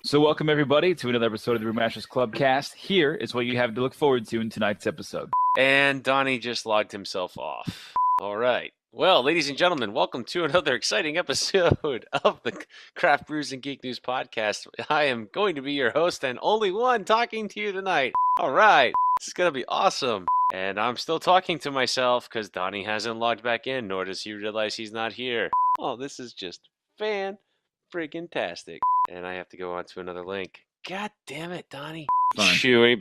So welcome everybody to another episode of the Brewmasters Club cast. Here is what you have to look forward to in tonight's episode. And Donnie just logged himself off. All right. Well, ladies and gentlemen, welcome to another exciting episode of the Craft Brews and Geek News podcast. I am going to be your host and only one talking to you tonight. All right. This is going to be awesome. And I'm still talking to myself because Donnie hasn't logged back in, nor does he realize he's not here. Oh, this is just fan-freaking-tastic. And I have to go on to another link. God damn it, Donnie. Chewy.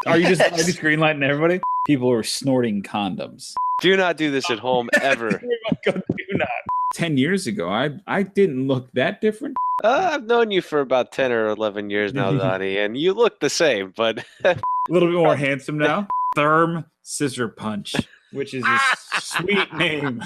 Are you just greenlighting everybody? People are snorting condoms. Do not do this at home ever. Do not. 10 years ago, I didn't look that different. I've known you for about 10 or 11 years now, Donnie, and you look the same, but a little bit more handsome now. Therm Scissor Punch, which is a sweet name.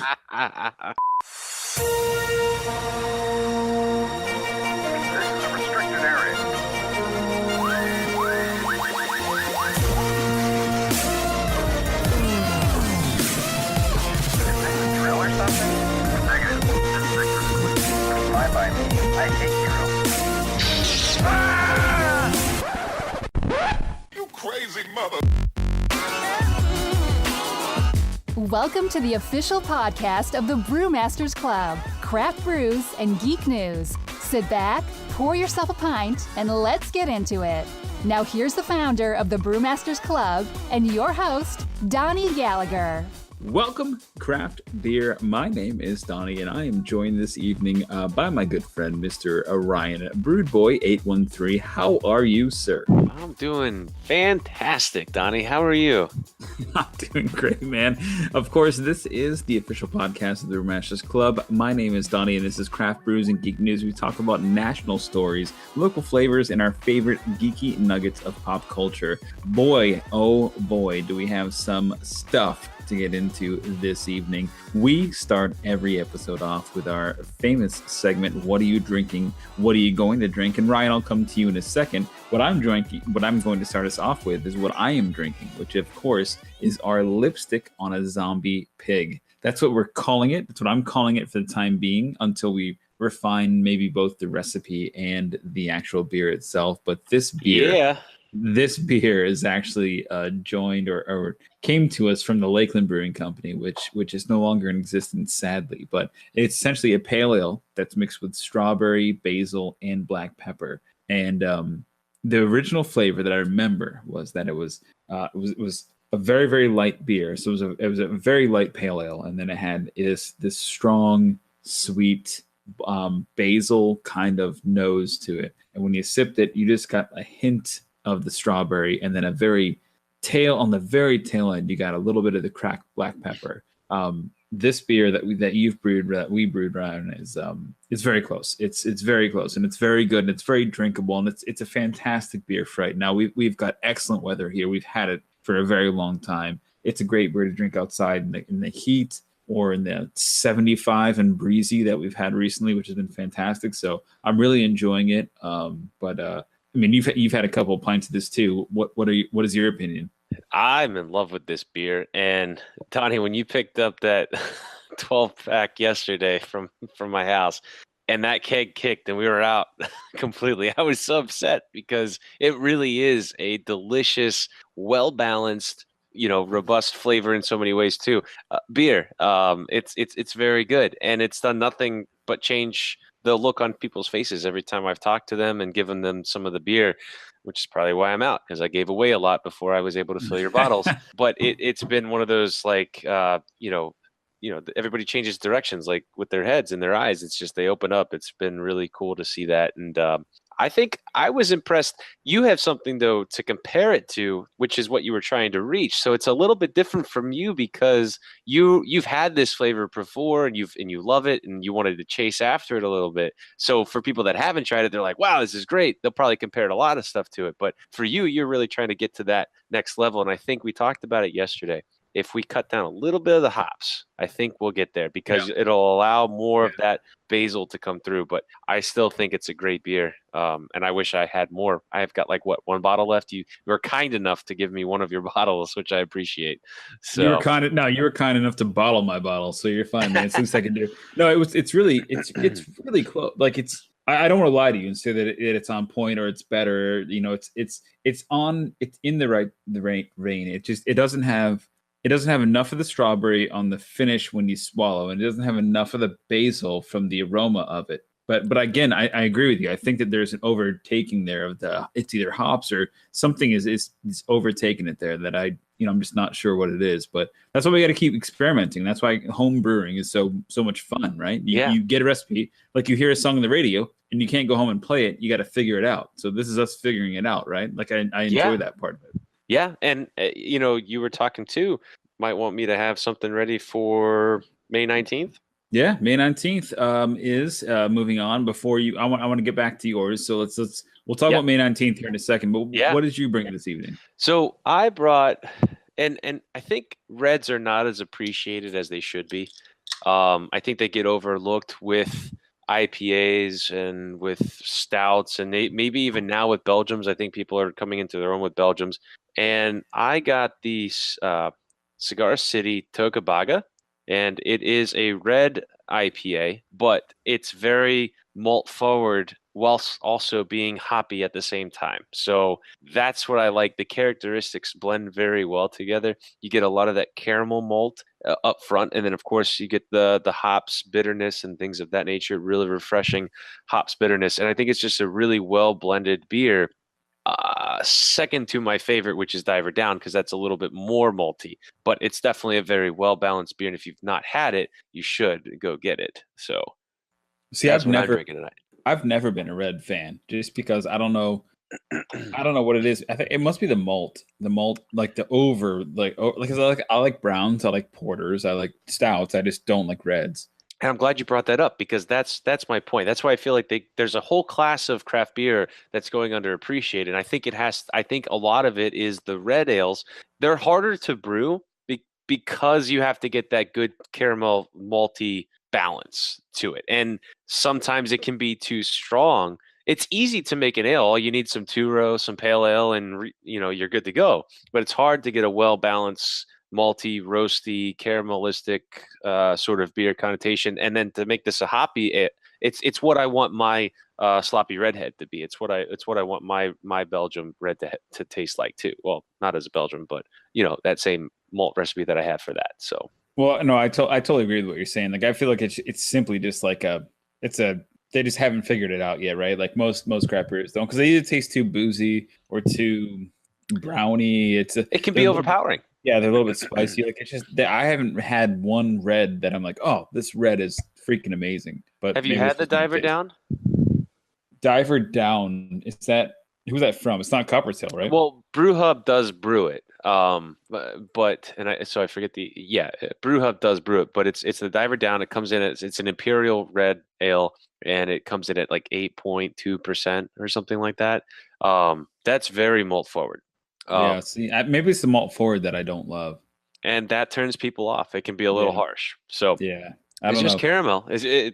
I hate you. You crazy mother. Welcome to the official podcast of the Brewmasters Club, Craft Brews and Geek News. Sit back, pour yourself a pint, and let's get into it. Now here's the founder of the Brewmasters Club and your host, Donnie Gallagher. Welcome, craft beer. My name is Donnie, and I am joined this evening by my good friend, Mr. Ryan Broodboy813. How are you, sir? I'm doing fantastic, Donnie. How are you? I'm doing great, man. Of course, this is the official podcast of the Brewmasters Club. My name is Donnie, and this is Craft Brews and Geek News. We talk about national stories, local flavors, and our favorite geeky nuggets of pop culture. Boy, oh boy, do we have some stuff to get into this evening. We start every episode off with our famous segment, What Are You Drinking? What Are You Going to Drink? And Ryan, I'll come to you in a second. What I'm going to start us off with is what I am drinking, which of course is our lipstick on a zombie pig. That's what we're calling it. That's what I'm calling it for the time being until we refine maybe both the recipe and the actual beer itself. But this beer... This beer is actually joined or came to us from the Lakeland Brewing Company, which is no longer in existence, sadly. But it's essentially a pale ale that's mixed with strawberry, basil, and black pepper. And the original flavor that I remember was that it was a very, very light beer. So it was a very light pale ale, and then it had this strong, sweet basil kind of nose to it. And when you sipped it, you just got a hint of the strawberry, and then on the very tail end, you got a little bit of the cracked black pepper. This beer that we brewed, Ryan, is very close. It's very close, and it's very good, and it's very drinkable, and it's a fantastic beer for right now. We've got excellent weather here. We've had it for a very long time. It's a great beer to drink outside in the heat or in the 75 and breezy that we've had recently, which has been fantastic. So I'm really enjoying it. I mean, you've had a couple of pints of this too. What is your opinion? I'm in love with this beer. And Donnie, when you picked up that 12-pack yesterday from my house and that keg kicked and we were out completely, I was so upset because it really is a delicious, well-balanced, robust flavor in so many ways too. Beer, it's very good, and it's done nothing but change the look on people's faces every time I've talked to them and given them some of the beer, which is probably why I'm out, because I gave away a lot before I was able to fill your bottles. But it's been one of those everybody changes directions, like with their heads and their eyes. It's just they open up. It's been really cool to see that. And I think I was impressed. You have something, though, to compare it to, which is what you were trying to reach. So it's a little bit different from you because you've had this flavor before and you love it and you wanted to chase after it a little bit. So for people that haven't tried it, they're like, wow, this is great. They'll probably compare a lot of stuff to it. But for you, you're really trying to get to that next level. And I think we talked about it yesterday. If we cut down a little bit of the hops, I think we'll get there because it'll allow more of that basil to come through. But I still think it's a great beer. And I wish I had more. I've got one bottle left. You were kind enough to give me one of your bottles, which I appreciate. So you were kind enough to bottle my bottle. So you're fine, man. It's least I can do. No, it's really close. Like I don't want to lie to you and say that it's on point or it's better. It's in the right vein. It doesn't have enough of the strawberry on the finish when you swallow, and it doesn't have enough of the basil from the aroma of it. But again, I agree with you. I think that there's an overtaking there of it's either hops or something is overtaking it there that I'm just not sure what it is. But that's why we got to keep experimenting. That's why home brewing is so much fun, right? You get a recipe, like you hear a song on the radio and you can't go home and play it. You got to figure it out. So this is us figuring it out, right? Like I enjoy that part of it. Yeah. And, you were talking too, might want me to have something ready for May 19th. Yeah, May 19th is moving on. Before I want to get back to yours. So we'll talk about May 19th here in a second. But what did you bring this evening? So I brought, and I think reds are not as appreciated as they should be. I think they get overlooked with IPAs and with stouts, and maybe even now with Belgiums. I think people are coming into their own with Belgiums. And I got the Cigar City Tocabaga. And it is a red IPA, but it's very malt forward whilst also being hoppy at the same time. So that's what I like. The characteristics blend very well together. You get a lot of that caramel malt up front, and then of course you get the hops bitterness and things of that nature. Really refreshing hops bitterness, and I think it's just a really well blended beer. Second to my favorite, which is Diver Down, because that's a little bit more malty, but it's definitely a very well-balanced beer. And if you've not had it, you should go get it. So see, I've never been a red fan, just because I don't know what it is. I think it must be the malt, like because I like browns, I like porters, I like stouts. I just don't like reds. And I'm glad you brought that up, because that's my point. That's why I feel like there's a whole class of craft beer that's going underappreciated. And I think a lot of it is the red ales. They're harder to brew because you have to get that good caramel malty balance to it. And sometimes it can be too strong. It's easy to make an ale. All you need some two-row, some pale ale, and you're good to go. But it's hard to get a well-balanced malty, roasty, caramelistic sort of beer connotation, and then to make this a hoppy, it's what I want my sloppy redhead to be. It's what I want my Belgium red to taste like too. Well, not as a Belgium, but that same malt recipe that I have for that. So well, no, I totally agree with what you're saying. Like I feel like it's simply just like they just haven't figured it out yet, right? Like most craft beers don't, because they either taste too boozy or too browny. It can be overpowering. Yeah, they're a little bit spicy. Like it's just I haven't had one red that I'm like, oh, this red is freaking amazing. But have you had the Diver Down? Diver Down, who's that from? It's not Copper's Hill, right? Well, Brew Hub does brew it. So I forget Brew Hub does brew it, but it's the Diver Down. It comes in it's an imperial red ale, and it comes in at like 8.2% or something like that. That's very malt forward. Maybe it's the malt forward that I don't love, and that turns people off. It can be a little harsh. So it's just caramel.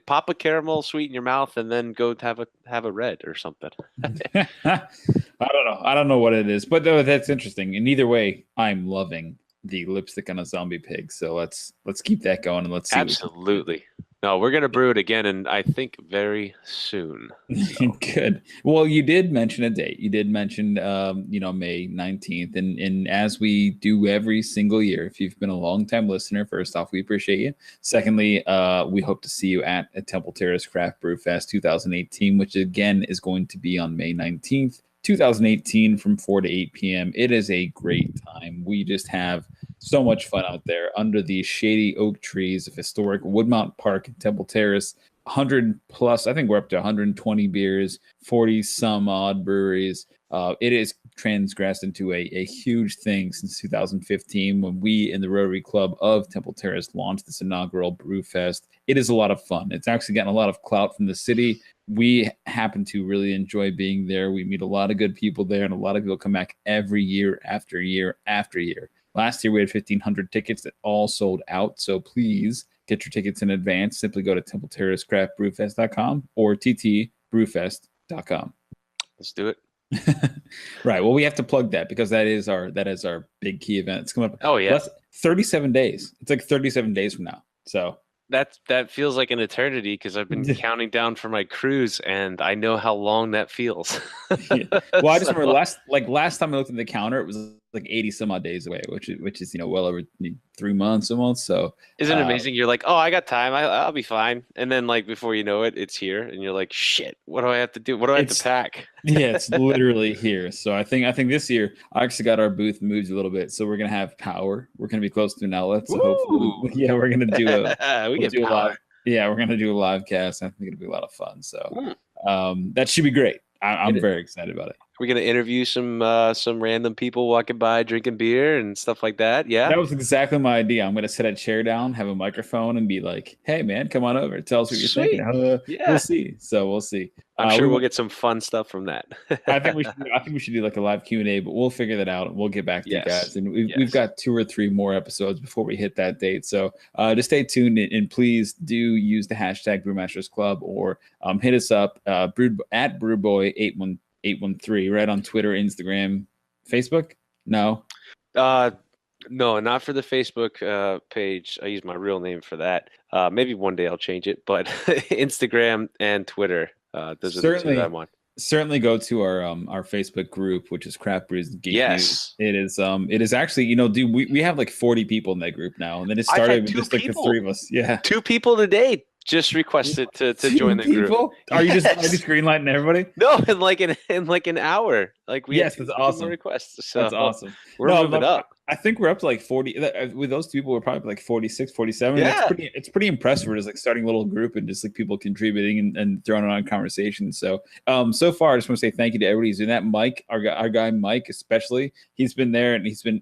Pop a caramel sweet in your mouth, and then go have a red or something. I don't know what it is, but that's interesting. And either way, I'm loving the lipstick on a zombie pig. So let's keep that going, and let's see. Absolutely. No, we're gonna brew it again, and I think very soon. So. Good. Well, you did mention a date. You did mention, May 19th, and as we do every single year, if you've been a long-time listener, first off, we appreciate you. Secondly, we hope to see you at Temple Terrace Craft Brew Fest 2018, which again is going to be on May 19th. 2018 from 4 to 8 p.m. It is a great time. We just have so much fun out there under the shady oak trees of historic Woodmont Park in Temple Terrace. 100 plus, I think we're up to 120 beers, 40 some odd breweries. It is transgressed into a huge thing since 2015 when we in the Rotary Club of Temple Terrace launched this inaugural BrewFest. It is a lot of fun. It's actually gotten a lot of clout from the city. We happen to really enjoy being there. We meet a lot of good people there, and a lot of people come back every year after year after year. Last year, we had 1,500 tickets that all sold out. So please get your tickets in advance. Simply go to TempleTerraceCraftBrewFest.com or TTBrewFest.com. Let's do it. Right. Well, we have to plug that because that is our big key event. It's coming up. Oh, yeah. 37 days. It's like 37 days from now. So That feels like an eternity because I've been counting down for my cruise, and I know how long that feels. Yeah. Well, I just remember last time I looked at the counter, it was like 80 some odd days away, which is well over 3 months almost. So isn't it amazing? You're like, oh, I got time. I'll be fine. And then like before you know it, it's here, and you're like, shit, what do I have to do? What do I have to pack? Yeah, it's literally here. So I think this year I actually got our booth moved a little bit. So we're gonna have power. We're gonna be close to an outlet. So hopefully, we're gonna do a live. Yeah, we're gonna do a live cast. I think it'll be a lot of fun. So that should be great. I'm very excited about it. We're gonna interview some random people walking by drinking beer and stuff like that. Yeah, that was exactly my idea. I'm gonna set a chair down, have a microphone, and be like, "Hey, man, come on over. Tell us what you're thinking." We'll see. So we'll see. I'm sure we'll get some fun stuff from that. I think we should do like a live Q&A, but we'll figure that out and we'll get back to you guys. And we've got 2 or 3 more episodes before we hit that date. So just stay tuned and please do use the hashtag Brewmasters Club or hit us up at Brewboy813 right on Twitter, Instagram, Facebook. No, not for the Facebook page. I use my real name for that. Maybe one day I'll change it, but Instagram and Twitter. Those are the 2 that I want. Certainly go to our Facebook group, which is Craft Brews Geek. Yes, it is actually, dude, we have like 40 people in that group now, and then it started with just like the 3 of us. Yeah, 2 people today just requested to join the group. Are you just greenlighting everybody? No, in like an hour. Like that's awesome. Requests. So that's awesome. We're moving up. I think we're up to like 40 with those 2 people. We're probably like 46, 47. Yeah. It's pretty impressive. We're just like starting a little group and just like people contributing and throwing on conversations. So so far I just want to say thank you to everybody who's doing that. Mike, our guy Mike especially, he's been there and he's been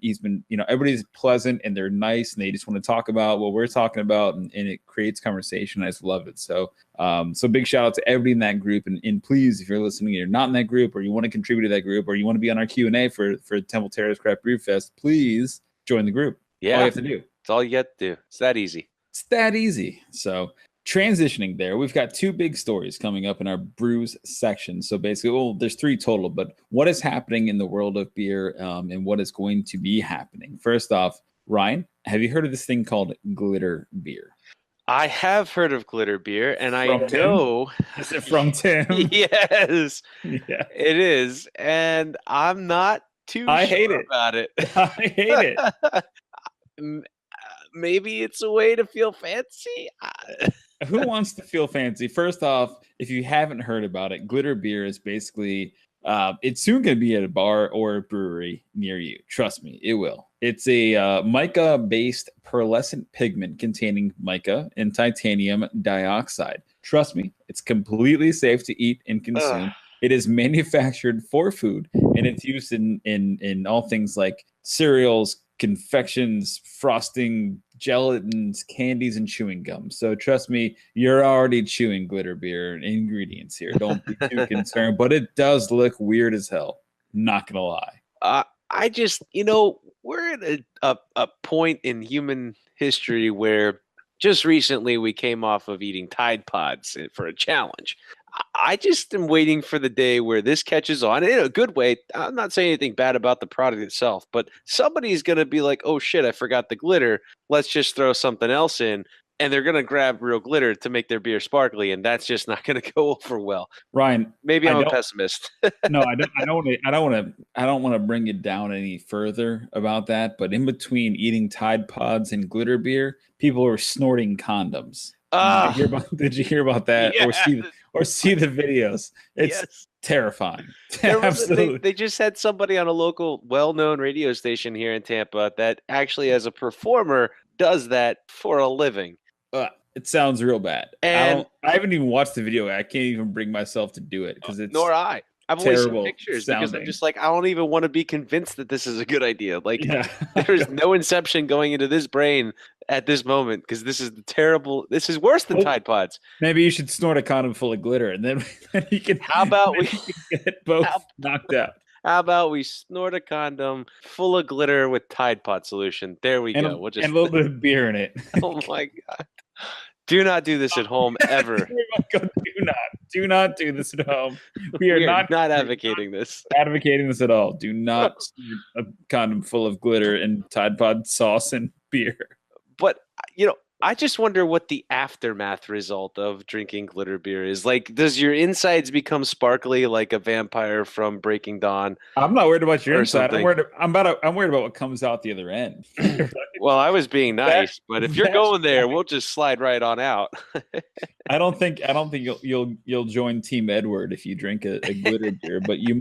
everybody's pleasant and they're nice and they just want to talk about what we're talking about and it creates conversation. I just love it. So big shout out to everybody in that group and please, if you're listening and you're not in that group or you want to contribute to that group or you want to be on our Q&A for Temple Terrace Craft Brew Fest, please join the group. Yeah, all you have to do. It's all you have to do. It's that easy. So transitioning there, we've got 2 big stories coming up in our brews section. So basically, there's 3 total, but what is happening in the world of beer and what is going to be happening? First off, Ryan, have you heard of this thing called glitter beer? I have heard of glitter beer, and I know. Is it from Tim? Yes, yeah. It is, and I'm not too sure about it. I hate it. Maybe it's a way to feel fancy. Who wants to feel fancy? First off, if you haven't heard about it, glitter beer is basically it's soon going to be at a bar or a brewery near you. Trust me, it will. It's a mica-based pearlescent pigment containing mica and titanium dioxide. Trust me, it's completely safe to eat and consume. It is manufactured for food, and it's used in all things like cereals, confections, frosting, gelatins, candies, and chewing gum. So trust me, you're already chewing glitter beer ingredients here. Don't be too concerned, but it does look weird as hell. Not gonna lie. I just, we're at a point in human history where just recently we came off of eating Tide Pods for a challenge. I just am waiting for the day where this catches on in a good way. I'm not saying anything bad about the product itself, but somebody's going to be like, oh shit, I forgot the glitter. Let's just throw something else in. And they're going to grab real glitter to make their beer sparkly. And that's just not going to go over well. Ryan, maybe I'm a pessimist. No, I don't want to bring it down any further about that. But in between eating Tide Pods and glitter beer, people are snorting condoms. Did you hear about that? Yeah. Or see the videos? It's terrifying. Absolutely. They just had somebody on a local, well-known radio station here in Tampa that actually, as a performer, does that for a living. It sounds real bad. And I haven't even watched the video. I can't even bring myself to do it because it's nor I. I've only seen pictures sounding. Because I'm just like, I don't even want to be convinced that this is a good idea. Like, there's no inception going into this brain at this moment because this is This is worse than Tide Pods. Maybe you should snort a condom full of glitter and then you can. How about we get both knocked out? How about we snort a condom full of glitter with Tide Pod solution? There we go. We'll just and a little bit of beer in it. Oh my god! Do not do this at home ever. Do not do this at home. We are not advocating this. Advocating this at all. Do not snort a condom full of glitter and Tide Pod sauce and beer. But I just wonder what the aftermath result of drinking glitter beer is. Like, does your insides become sparkly like a vampire from Breaking Dawn? I'm not worried about your Or inside. something. I'm worried about what comes out the other end. Well, I was being nice, but if you're that's going there, we'll just slide right on out. I don't think you'll join Team Edward if you drink a glitter beer, but you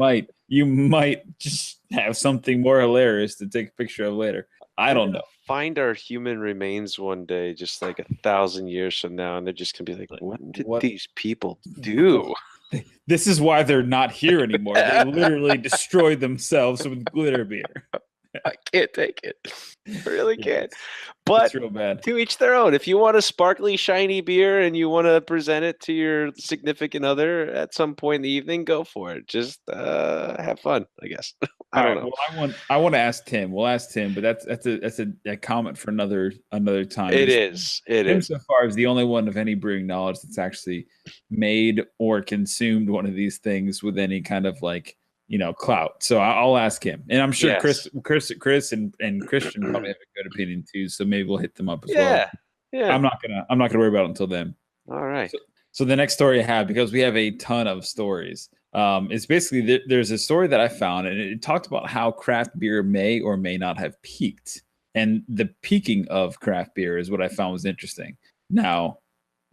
might just have something more hilarious to take a picture of later. I don't know. Find our human remains one day, just like 1,000 years from now, and they're just gonna be like, "What did these people do?" This is why they're not here anymore. They literally destroyed themselves with glitter beer. I can't take it. I really can't. It's But real bad. to each their own. If you want a sparkly, shiny beer and you want to present it to your significant other at some point in the evening, go for it. Just have fun, I guess. I don't know. Well, I want to ask Tim. We'll ask Tim, but that's a comment for another time. It is. Tim so far is the only one of any brewing knowledge that's actually made or consumed one of these things with any kind of like, clout. So I'll ask him, and I'm sure Yes. Chris and Christian probably have a good opinion too. So maybe we'll hit them up as well. Yeah. I'm not gonna worry about it until then. All right. So the next story I have, because we have a ton of stories, is basically there's a story that I found, and it talked about how craft beer may or may not have peaked, and the peaking of craft beer is what I found was interesting. Now,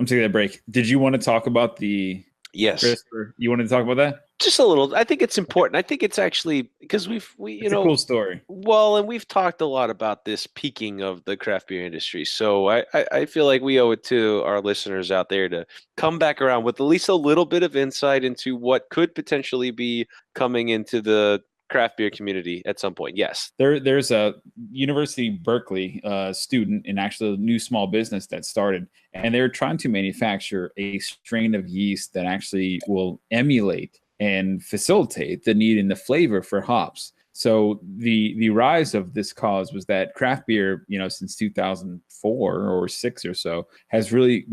I'm taking a break. Did you want to talk about the? Yes. Christopher, you wanted to talk about that? Just a little. I think it's important. I think it's actually because It's a cool story. Well, and we've talked a lot about this peaking of the craft beer industry. So I feel like we owe it to our listeners out there to come back around with at least a little bit of insight into what could potentially be coming into the craft beer community at some point. Yes. There's a University of Berkeley student in actually a new small business that started, and they're trying to manufacture a strain of yeast that actually will emulate and facilitate the need and the flavor for hops. So the rise of this cause was that craft beer, since 2004 or 6 or so, has really,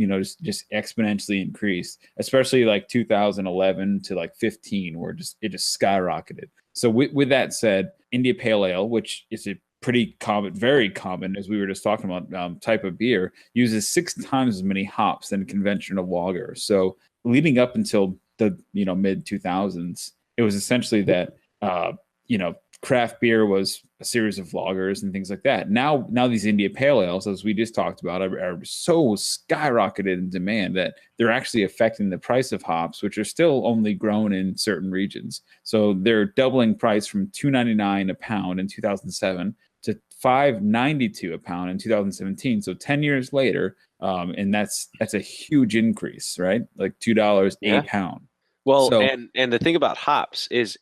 just exponentially increased, especially like 2011 to like 15, where it just skyrocketed. So with that said, India Pale Ale, which is a pretty common, very common, as we were just talking about, type of beer, uses 6 times as many hops than conventional lager. So leading up until the mid 2000s, it was essentially that craft beer was a series of lagers and things like that. Now these India Pale Ales, as we just talked about, are so skyrocketed in demand that they're actually affecting the price of hops, which are still only grown in certain regions. So they're doubling price from $2.99 a pound in 2007 to $5.92 a pound in 2017. So 10 years later, and that's a huge increase, right? Like $2 a pound. Well, and the thing about hops is,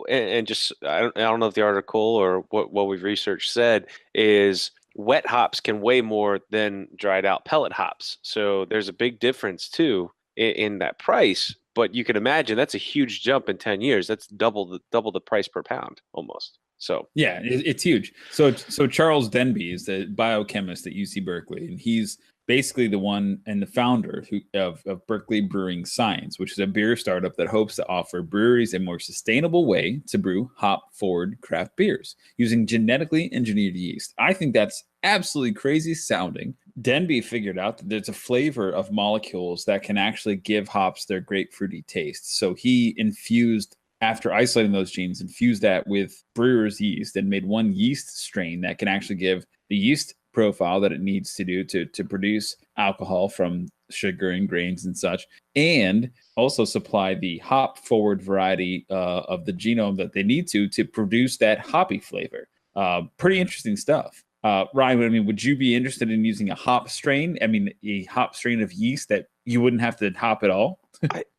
and just I don't know if the article or what we've researched said is wet hops can weigh more than dried out pellet hops. So there's a big difference too in that price. But you can imagine that's a huge jump in 10 years. That's double the price per pound almost. So yeah, it's huge. So Charles Denby is the biochemist at UC Berkeley, and he's basically the one and the founder of Berkeley Brewing Science, which is a beer startup that hopes to offer breweries a more sustainable way to brew hop-forward craft beers using genetically engineered yeast. I think that's absolutely crazy sounding. Denby figured out that there's a flavor of molecules that can actually give hops their grapefruity taste. So he infused, after isolating those genes, infused that with brewer's yeast and made one yeast strain that can actually give the yeast profile that it needs to do to produce alcohol from sugar and grains and such, and also supply the hop forward variety of the genome that they need to produce that hoppy flavor. Pretty interesting stuff. Ryan, would you be interested in using a hop strain? A hop strain of yeast that you wouldn't have to hop at all?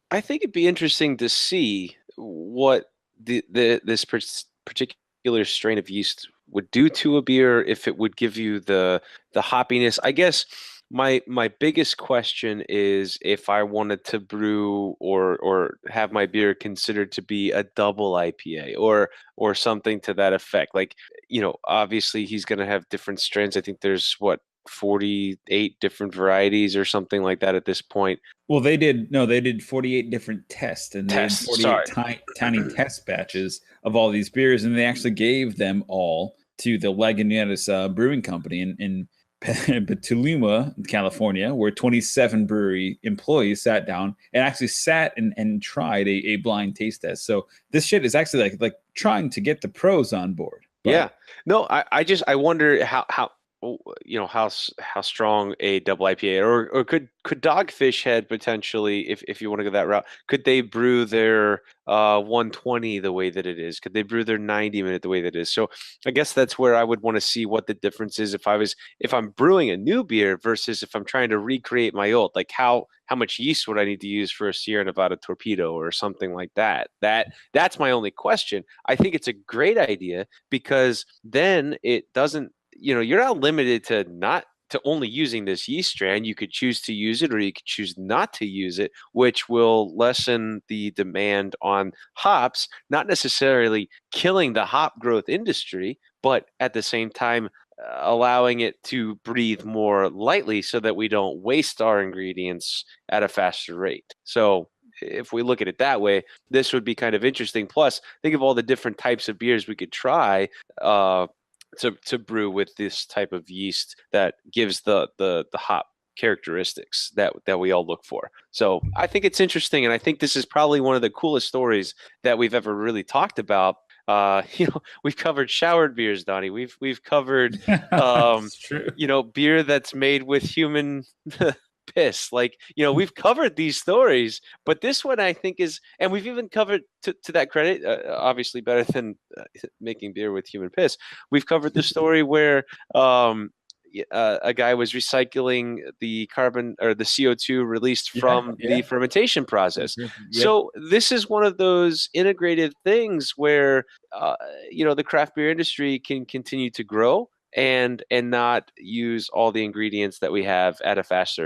I think it'd be interesting to see what this particular strain of yeast would do to a beer, if it would give you the hoppiness. I guess my biggest question is if I wanted to brew or have my beer considered to be a double IPA or something to that effect. Like, obviously he's going to have different strains. I think there's 48 different varieties or something like that at this point. Well, they did 48 different tests, and they had 48 tiny test batches of all these beers, and they actually gave them all to the Lagunitas Brewing Company, and Petaluma, California, where 27 brewery employees sat down and actually sat and tried a blind taste test. So this shit is actually like trying to get the pros on board. But Yeah. No, I wonder how how strong a double IPA or could Dogfish Head potentially, if you want to go that route, could they brew their 120 the way that it is? Could they brew their 90-minute the way that it is? So I guess that's where I would want to see what the difference is if I'm brewing a new beer versus if I'm trying to recreate my old. Like how much yeast would I need to use for a Sierra Nevada Torpedo or something like that? That's my only question. I think it's a great idea because then it doesn't, you're not limited to only using this yeast strain. You could choose to use it or you could choose not to use it, which will lessen the demand on hops, not necessarily killing the hop growth industry, but at the same time allowing it to breathe more lightly so that we don't waste our ingredients at a faster rate. So if we look at it that way, this would be kind of interesting. Plus, think of all the different types of beers we could try to brew with this type of yeast that gives the hop characteristics that we all look for. So I think it's interesting, and I think this is probably one of the coolest stories that we've ever really talked about. We've covered showered beers, Donnie. We've covered beer that's made with human piss. Like, we've covered these stories, but this one I think is, and we've even covered, to that credit, obviously better than making beer with human piss. We've covered the story where a guy was recycling the carbon or the CO2 released from the fermentation process. Yep. So this is one of those integrated things where the craft beer industry can continue to grow and not use all the ingredients that we have at a fast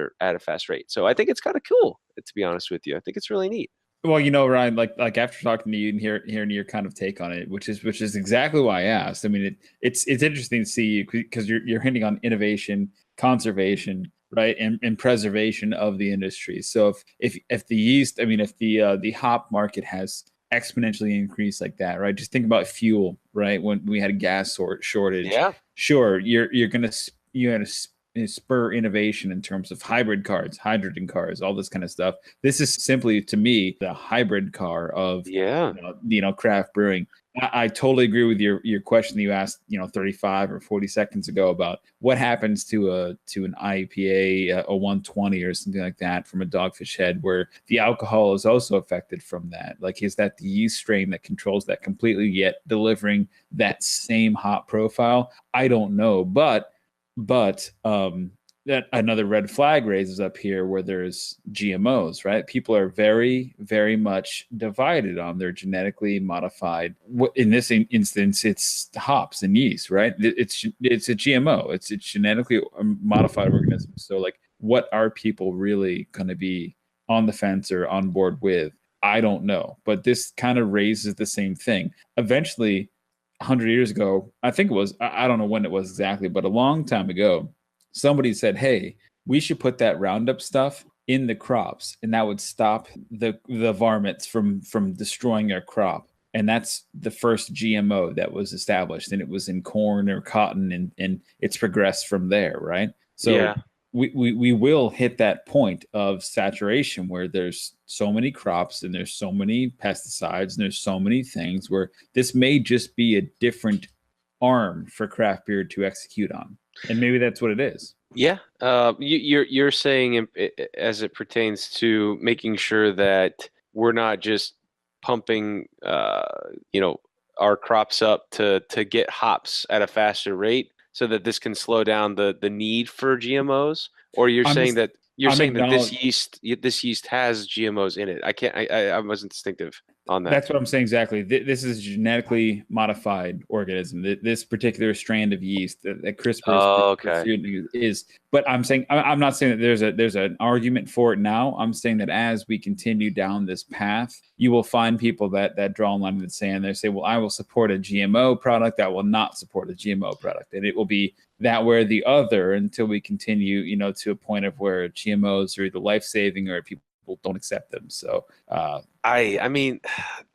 rate. So I think it's kind of cool, to be honest with you. I think it's really neat. Well, Ryan, like after talking to you and hearing your kind of take on it, which is exactly why I asked. I mean, it's interesting to see you because you're hinting on innovation, conservation, right, and preservation of the industry. So if the yeast, I mean, if the hop market has exponentially increased like that, right? Just think about fuel, right? When we had a gas shortage, sure, you're gonna spur innovation in terms of hybrid cars, hydrogen cars, all this kind of stuff. This is simply, to me, the hybrid car of craft brewing. I totally agree with your question that you asked 35 or 40 seconds ago about what happens to an IPA, a 120 or something like that from a Dogfish Head, where the alcohol is also affected from that. Like, is that the yeast strain that controls that completely, yet delivering that same hop profile? I don't know, but that another red flag raises up here where there's GMOs, right? People are very, very much divided on their genetically modified. In this instance, it's hops and yeast, right? It's a GMO. It's genetically modified organism. So, like, what are people really going to be on the fence or on board with? I don't know. But this kind of raises the same thing. Eventually, 100 years ago, I think it was, I don't know when it was exactly, but a long time ago, somebody said, hey, we should put that Roundup stuff in the crops, and that would stop the varmints from destroying our crop. And that's the first GMO that was established, and it was in corn or cotton, and it's progressed from there, right? So we will hit that point of saturation where there's so many crops and there's so many pesticides and there's so many things where this may just be a different arm for craft beer to execute on. And maybe that's what it is. Yeah. You're saying as it pertains to making sure that we're not just pumping, our crops up to get hops at a faster rate, so that this can slow down the need for GMOs? Or you're saying that this yeast has GMOs in it? I wasn't distinctive on that. That's what I'm saying exactly. This is a genetically modified organism. This particular strand of yeast that CRISPR is. But I'm saying, I'm not saying that there's an argument for it now. I'm saying that as we continue down this path, you will find people that draw a line in the sand. They say, well, I will support a GMO product. I will not support a GMO product. And it will be that way or the other until we continue, to a point of where GMOs are either life-saving or people don't accept them. So I mean,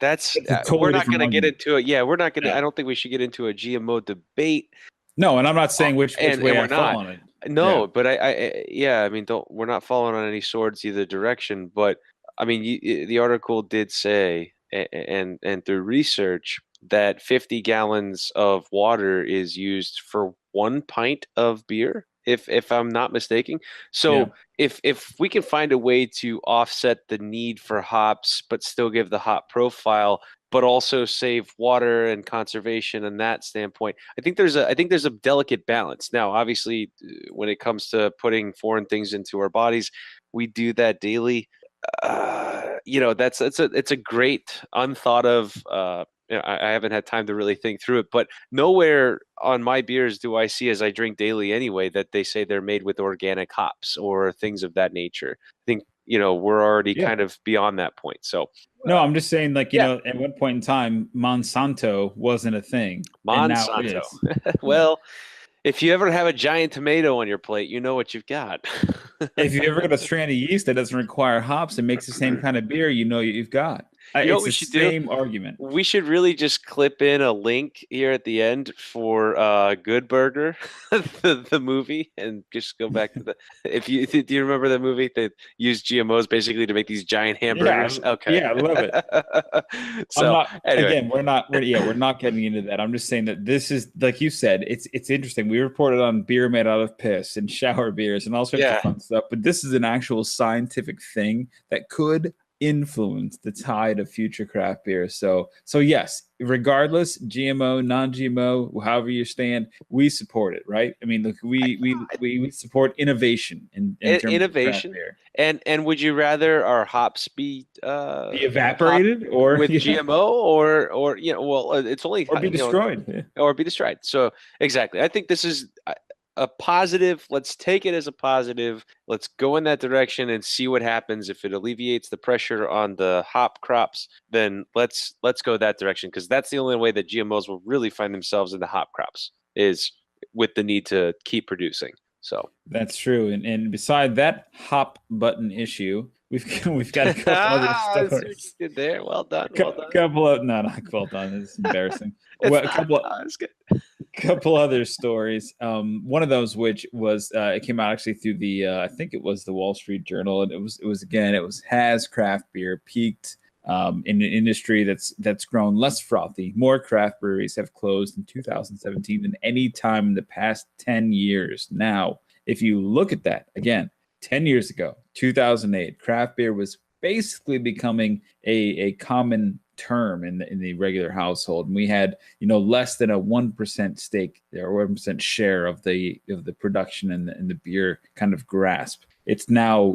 that's totally we're not going to get argument. into it. Yeah, we're not going to. I don't think we should get into a GMO debate No, and I'm not saying which and way we're I fall not. on it. No, but I mean, we're not falling on any swords either direction. But I mean, the article did say, and through research, that 50 gallons of water is used for 1 pint of beer, if I'm not mistaken. Yeah. So if we can find a way to offset the need for hops, but still give the hop profile, but also save water and conservation in that standpoint. I think there's a delicate balance. Now, obviously, when it comes to putting foreign things into our bodies, we do that daily. It's a great unthought of. I haven't had time to really think through it, but nowhere on my beers do I see, as I drink daily anyway, that they say they're made with organic hops or things of that nature. I think we're already Yeah. kind of beyond that point. So No, I'm just saying, like, Yeah. at one point in time, Monsanto wasn't a thing, and now it Monsanto. is. Well, if you ever have a giant tomato on your plate, you know what you've got. If you ever got a strand of yeast that doesn't require hops and makes the same kind of beer, you know you've got. You know what It's we the should do? same argument. We should really just clip in a link here at the end for Good Burger, the movie, and just go back to the. If you do you remember the movie? They used GMOs basically to make these giant hamburgers. Okay. Yeah, I love it. I'm So not anyway, again, we're not getting into that. I'm just saying that this is, like you said, it's interesting. We reported on beer made out of piss and shower beers and all sorts Yeah. of fun stuff, but this is an actual scientific thing that could influence the tide of future craft beer. So yes, regardless, GMO, non-GMO, however you stand, we support it, right? I mean, look, we support innovation in terms of craft innovation. beer. And would you rather our hops be Be evaporated or with GMO or it's only or be destroyed. Yeah. or be destroyed. So exactly, I think this is a positive. Let's take it as a positive. Let's go in that direction and see what happens. If it alleviates the pressure on the hop crops, then let's go that direction, because that's the only way that GMOs will really find themselves in the hop crops, is with the need to keep producing. So That's true. And beside that hop button issue, we've got a couple other I see what stories. you did there. Well done. Well done. Couple of no, not well done. It's embarrassing. It's Well, not, it's good. couple other stories. One of those, which was it came out actually through the I think it was the Wall Street Journal, and it was has craft beer peaked in an industry that's grown less frothy. More craft breweries have closed in 2017 than any time in the past 10 years. Now, if you look at that again, 10 years ago, 2008, craft beer was basically becoming a common term in the regular household, and we had less than a 1% stake there, or 1% share of the production and the beer kind of grasp. It's now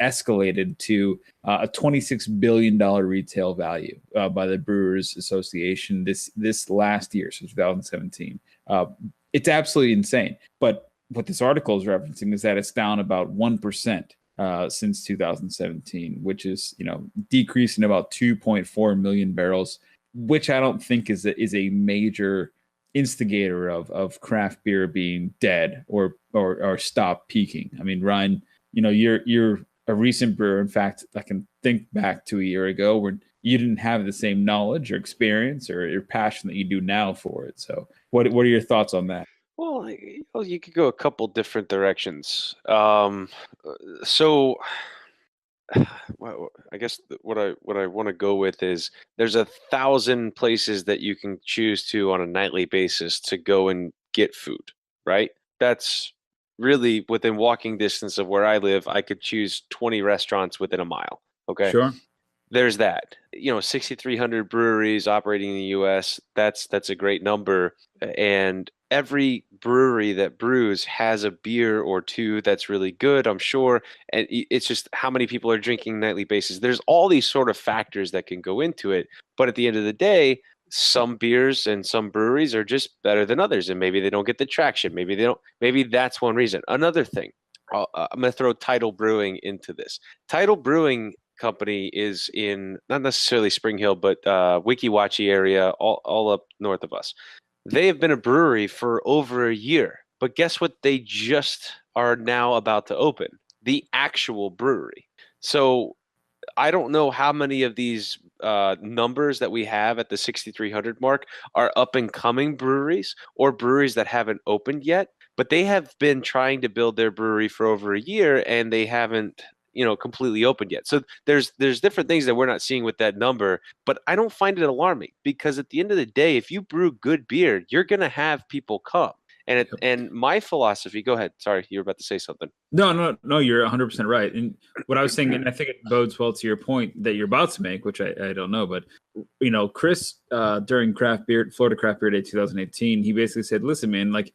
escalated to a $26 billion retail value by the Brewers Association this last year, so 2017. It's absolutely insane. But what this article is referencing is that it's down about 1%. Since 2017, which is decreasing about 2.4 million barrels, which I don't think is a major instigator of craft beer being dead or stop peaking. I mean, Ryan, you're a recent brewer. In fact, I can think back to a year ago where you didn't have the same knowledge or experience or your passion that you do now for it. So, what are your thoughts on that? Well, you could go a couple different directions. So I guess what I want to go with is there's 1,000 places that you can choose to on a nightly basis to go and get food, right? That's really within walking distance of where I live. I could choose 20 restaurants within a mile. Okay. Sure. There's that. 6,300 breweries operating in the U.S. That's a great number, and every brewery that brews has a beer or two that's really good, I'm sure. And it's just how many people are drinking nightly basis. There's all these sort of factors that can go into it, but at the end of the day, some beers and some breweries are just better than others, and maybe they don't get the traction. Maybe they don't. Maybe that's one reason. Another thing, I'm going to throw Tidal Brewing into this. Tidal Brewing Company is in not necessarily Spring Hill, but Weeki Wachee area, all up north of us. They have been a brewery for over a year, but guess what? They just are now about to open the actual brewery. So I don't know how many of these numbers that we have at the 6,300 mark are up and coming breweries or breweries that haven't opened yet, but they have been trying to build their brewery for over a year and they haven't, completely opened yet. So there's different things that we're not seeing with that number, but I don't find it alarming because at the end of the day, if you brew good beer, you're going to have people come. And my philosophy, go ahead. Sorry, you were about to say something. No, you're 100% right. And what I was saying, and I think it bodes well to your point that you're about to make, which I don't know, but Chris, during Florida Craft Beer Day 2018, he basically said, listen, man, like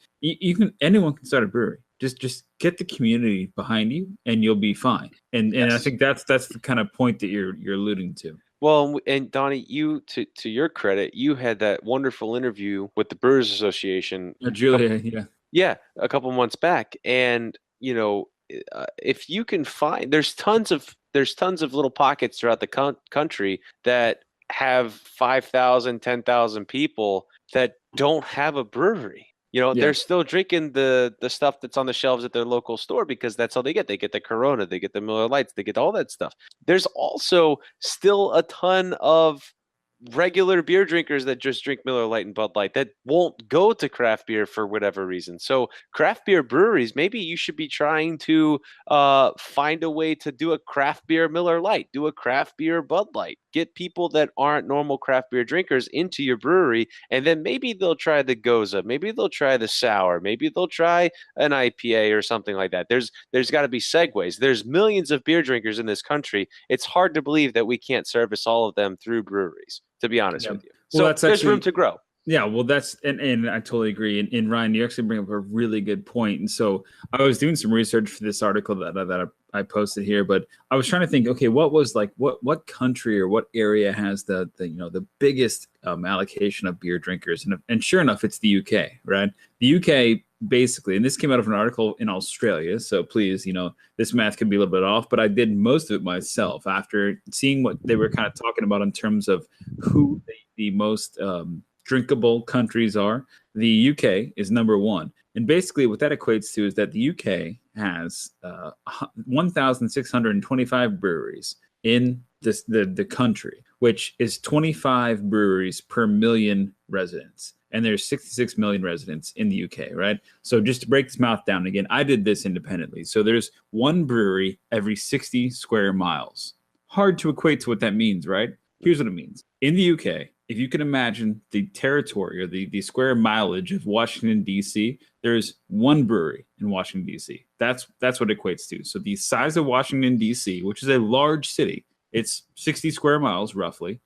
anyone can start a brewery. Just get the community behind you and you'll be fine. And I think that's the kind of point that you're alluding to. Well, and Donnie, you to your credit, you had that wonderful interview with the Brewers Association, Julia, yeah, a couple months back, and if you can find, there's tons of little pockets throughout the country that have 5,000, 10,000 people that don't have a brewery. They're still drinking the stuff that's on the shelves at their local store because that's all they get. They get the Corona, they get the Miller Lights, they get all that stuff. There's also still a ton of regular beer drinkers that just drink Miller Lite and Bud Light that won't go to craft beer for whatever reason. So craft beer breweries, maybe you should be trying to find a way to do a craft beer Miller Lite, do a craft beer Bud Light, get people that aren't normal craft beer drinkers into your brewery, and then maybe they'll try the Goza, maybe they'll try the sour, maybe they'll try an IPA or something like that. There's got to be segues. There's millions of beer drinkers in this country. It's hard to believe that we can't service all of them through breweries, to be honest with you. So there's room to grow. Yeah, well, that's and I totally agree. And Ryan, you actually bring up a really good point. And so I was doing some research for this article that I posted here, but I was trying to think, okay, what was like what country or what area has the biggest allocation of beer drinkers? And sure enough, it's the UK, right? The UK basically, and this came out of an article in Australia. So please, this math could be a little bit off, but I did most of it myself after seeing what they were kind of talking about in terms of who the most drinkable countries are. The UK is number one. And basically what that equates to is that the UK has 1,625 breweries in the country, which is 25 breweries per million residents. And there's 66 million residents in the UK, right? So just to break this math down again, I did this independently. So there's one brewery every 60 square miles. Hard to equate to what that means, right? Here's what it means. In the UK, if you can imagine the territory or the square mileage of Washington, D.C., there's one brewery in Washington, D.C. That's what it equates to. So the size of Washington, D.C., which is a large city, it's 60 square miles roughly,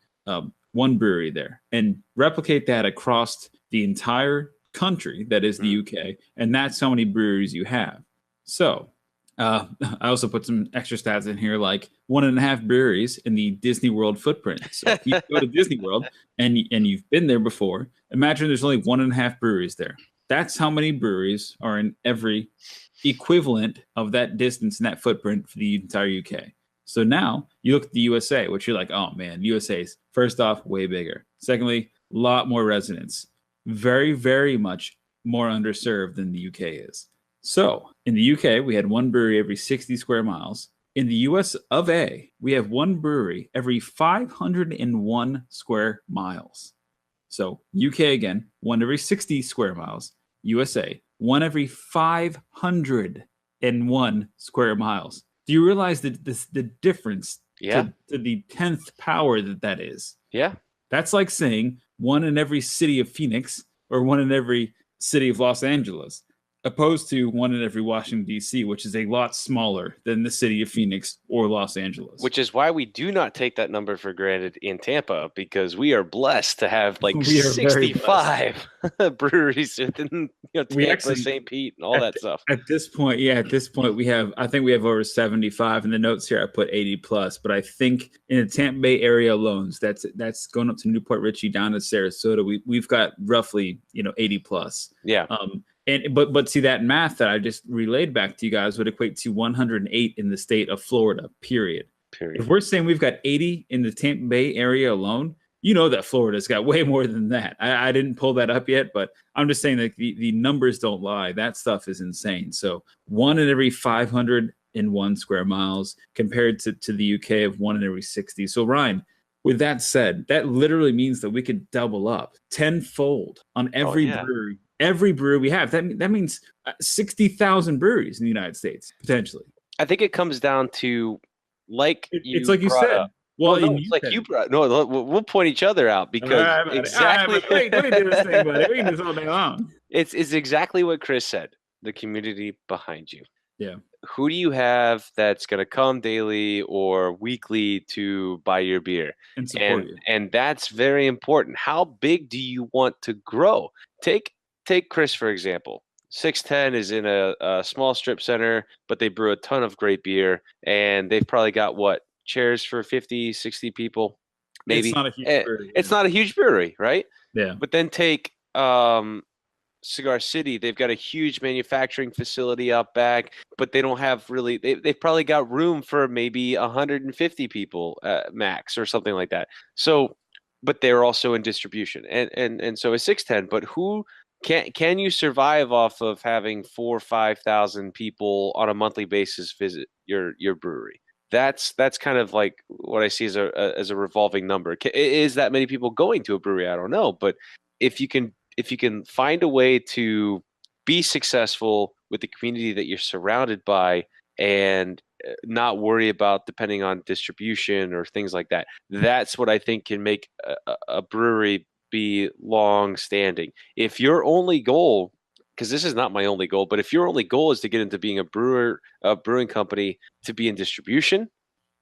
one brewery there. And replicate that across the entire country that is the UK, and that's how many breweries you have. So I also put some extra stats in here, like 1.5 breweries in the Disney World footprint. So if you go to Disney World and you've been there before, imagine there's only 1.5 breweries there. That's how many breweries are in every equivalent of that distance and that footprint for the entire UK. So now you look at the USA, which you're like, oh man, USA's first off way bigger. Secondly, a lot more residents. Very, very much more underserved than the UK is. So in the UK, we had one brewery every 60 square miles. In the US of A, we have one brewery every 501 square miles. So UK again, one every 60 square miles. USA, one every 501 square miles. Do you realize the difference to the 10th power that is? Yeah. That's like saying one in every city of Phoenix or one in every city of Los Angeles, opposed to one in every Washington, D.C., which is a lot smaller than the city of Phoenix or Los Angeles. Which is why we do not take that number for granted in Tampa, because we are blessed to have like 65 breweries within Tampa, St. Pete, and all that stuff. At this point, we have over 75. In the notes here, I put 80 plus, but I think in the Tampa Bay area alone, that's going up to Newport Richey down to Sarasota. We've got roughly 80 plus. Yeah. But see, that math that I just relayed back to you guys would equate to 108 in the state of Florida, period. If we're saying we've got 80 in the Tampa Bay area alone, that Florida's got way more than that. I didn't pull that up yet, but I'm just saying that the numbers don't lie. That stuff is insane. So one in every 500 in 1 square miles compared to the UK of 1 in every 60. So Ryan, with that said, that literally means that we could double up tenfold on every brewery. Every brewery we have. That means 60,000 breweries in the United States, potentially. I think it comes down to, it's like you said. Up. Well, no, it's like you brought. No, we'll point each other out because exactly. Wait, let me do this thing, buddy. We can do this all day long. It's exactly what Chris said. The community behind you. Yeah. Who do you have that's going to come daily or weekly to buy your beer and support you? And that's very important. How big do you want to grow? Take Chris, for example. 610 is in a small strip center, but they brew a ton of great beer, and they've probably got chairs for 50, 60 people, maybe. It's not a huge brewery. It's not a huge brewery, right? Yeah. But then take Cigar City. They've got a huge manufacturing facility out back, but they don't have really. They've probably got room for maybe 150 people max or something like that. So, but they're also in distribution, and so is 610. But who can you survive off of having 4,000 or 5,000 people on a monthly basis visit your brewery? That's kind of like what I see as a revolving number. Is that many people going to a brewery? I don't know, but if you can find a way to be successful with the community that you're surrounded by and not worry about depending on distribution or things like that, that's what I think can make a brewery be long standing. If your only goal, because this is not my only goal, but if your only goal is to get into being a brewing company to be in distribution,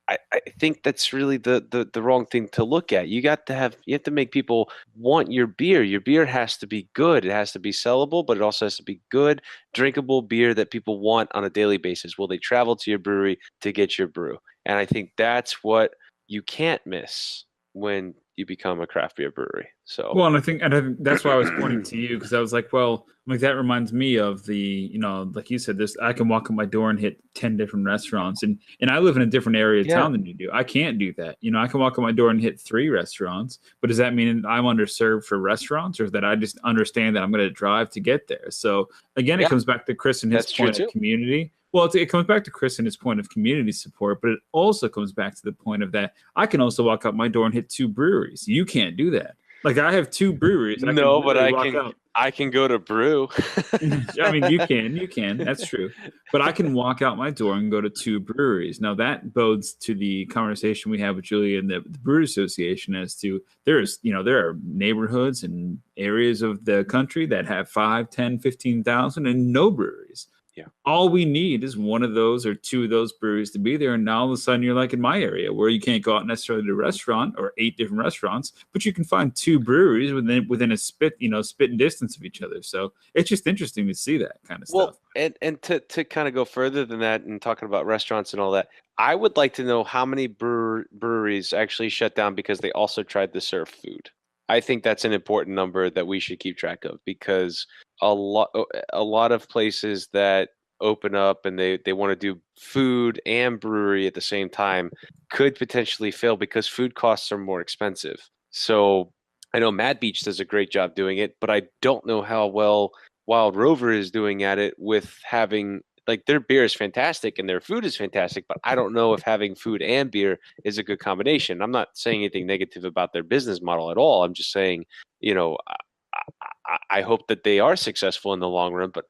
I think that's really the wrong thing to look at. You have to make people want your beer. Your beer has to be good. It has to be sellable, but it also has to be good, drinkable beer that people want on a daily basis. Will they travel to your brewery to get your brew? And I think that's what you can't miss when you become a craft beer brewery. So well, and I think that's why I was pointing to you, because I was like, well, like that reminds me of the, like you said, I can walk in my door and hit 10 different restaurants, and I live in a different area of town than you do. I can't do that. I can walk in my door and hit 3 restaurants, but does that mean I'm underserved for restaurants, or that I just understand that I'm going to drive to get there? So again, it comes back to Chris and his point of community. Well, it comes back to Chris and his point of community support, but it also comes back to the point of that I can also walk out my door and hit 2 breweries. You can't do that. Like I have 2 breweries. I can go to brew. I mean, you can. That's true. But I can walk out my door and go to 2 breweries. Now that bodes to the conversation we have with Julia and the Brewers Association as to there are neighborhoods and areas of the country that have 5, 10, 15,000 and no breweries. Yeah. All we need is 1 of those or 2 of those breweries to be there. And now all of a sudden you're like in my area where you can't go out necessarily to a restaurant or 8 different restaurants, but you can find 2 breweries within a spitting distance of each other. So it's just interesting to see that kind of stuff. Well, and to kind of go further than that and talking about restaurants and all that, I would like to know how many breweries actually shut down because they also tried to serve food. I think that's an important number that we should keep track of, because a lot of places that open up and they want to do food and brewery at the same time could potentially fail because food costs are more expensive. So I know Mad Beach does a great job doing it, but I don't know how well Wild Rover is doing at it with having, like, their beer is fantastic and their food is fantastic, but I don't know if having food and beer is a good combination. I'm not saying anything negative about their business model at all. I'm just saying, I hope that they are successful in the long run, but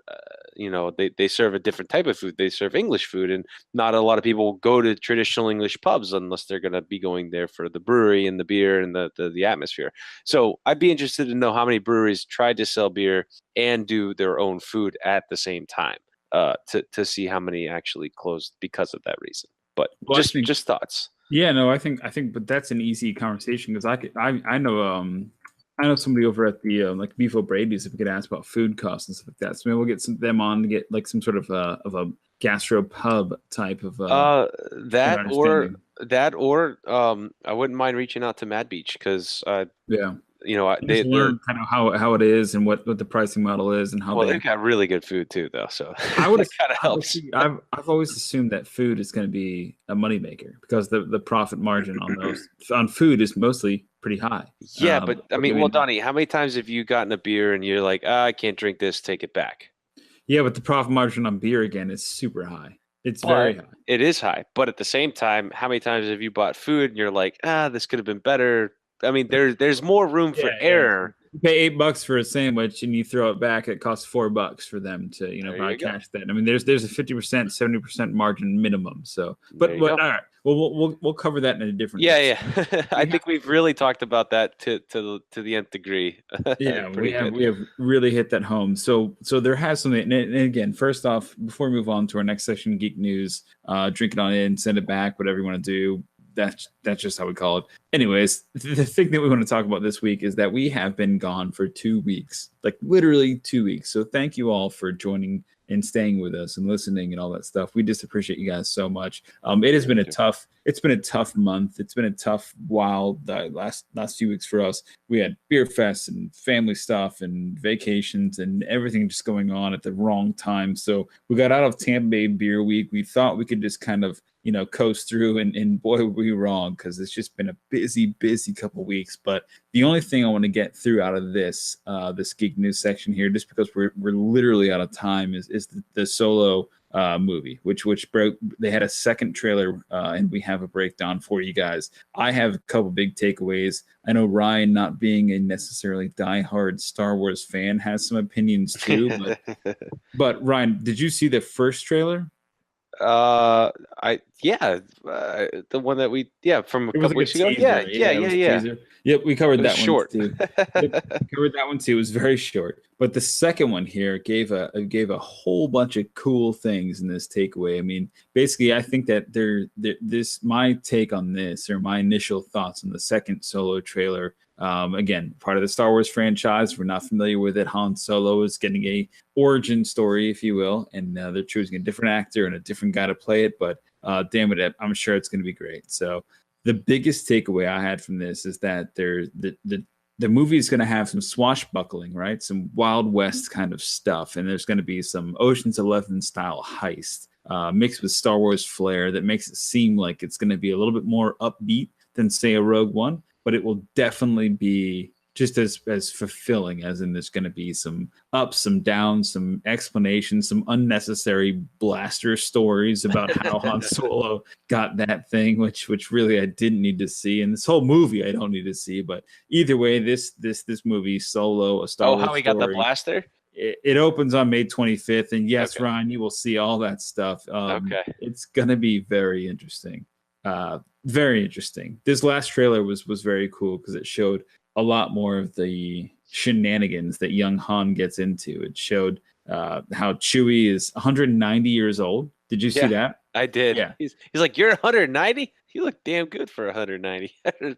they serve a different type of food. They serve English food, and not a lot of people go to traditional English pubs unless they're going to be going there for the brewery and the beer and the atmosphere. So I'd be interested to know how many breweries tried to sell beer and do their own food at the same time, to see how many actually closed because of that reason. But just thoughts. Yeah, no, I think, but that's an easy conversation because I know somebody over at the like Beef O'Brady's, if we could ask about food costs and stuff like that. So maybe we'll get them on to get like some sort of a gastro pub type of that or I wouldn't mind reaching out to Mad Beach because they learn kind of how it is and what the pricing model is and how they've got really good food too though. So I would kind of helps. I've always assumed that food is going to be a moneymaker because the profit margin on food is mostly pretty high. Yeah, but I mean, well, Donnie, how many times have you gotten a beer and you're like, I can't drink this, take it back? Yeah, but the profit margin on beer again is super high. It's But very high. it is high. But at the same time, how many times have you bought food and you're like, this could have been better? I mean, there's more room for Yeah. error. You pay $8 for a sandwich and you throw it back, it costs $4 for them to, There probably you go. cash that. I mean, there's a 50%, 70% margin minimum. So, There you go. all right. Well, we'll cover that in a different. Yeah. I think we've really talked about that to the nth degree. Yeah, Pretty good. we have really hit that home. So there has something. And again, first off, before we move on to our next section, Geek News, drink it on in, send it back, whatever you want to do. That's just how we call it. Anyways, the thing that we want to talk about this week is that we have been gone for 2 weeks, like literally 2 weeks. So thank you all for joining and staying with us and listening and all that stuff. We just appreciate you guys so much. It has been a tough month. It's been a tough while the last few weeks for us. We had beer fests and family stuff and vacations and everything just going on at the wrong time. So we got out of Tampa Bay Beer Week. We thought we could just kind of coast through, and boy, were we wrong, because it's just been a busy couple weeks. But the only thing I want to get through out of this Geek News section here, just because we're literally out of time, is the Solo movie, which broke. They had a second trailer, and we have a breakdown for you guys. I have a couple big takeaways. I know Ryan, not being a necessarily diehard Star Wars fan, has some opinions too. But Ryan, did you see the first trailer? The one that we from a couple weeks ago. Yeah. Yep, we covered that short. one too. We covered that one too. It was very short. But the second one here gave a whole bunch of cool things in this takeaway. I mean, basically, I think that my take on this, or my initial thoughts on the second Solo trailer. Again, part of the Star Wars franchise. If we're not familiar with it, Han Solo is getting a origin story, if you will, and they're choosing a different actor and a different guy to play it. But damn it, I'm sure it's going to be great. So the biggest takeaway I had from this is that the movie is going to have some swashbuckling, right? Some Wild West kind of stuff, and there's going to be some Ocean's 11 style heist mixed with Star Wars flair that makes it seem like it's going to be a little bit more upbeat than, say, a Rogue One. But it will definitely be just as fulfilling, as in there's going to be some ups, some downs, some explanations, some unnecessary blaster stories about how Han Solo got that thing, which really I didn't need to see. And this whole movie I don't need to see. But either way, this movie, Solo, a Star Wars how he story, got the blaster? It opens on May 25th. And yes, Okay. Ryan, you will see all that stuff. Okay. It's going to be very interesting. Very interesting. This last trailer was very cool because it showed a lot more of the shenanigans that young Han gets into. It showed how Chewie is 190 years old. Did you see that? I did. Yeah. He's like, you're 190? You look damn good for 190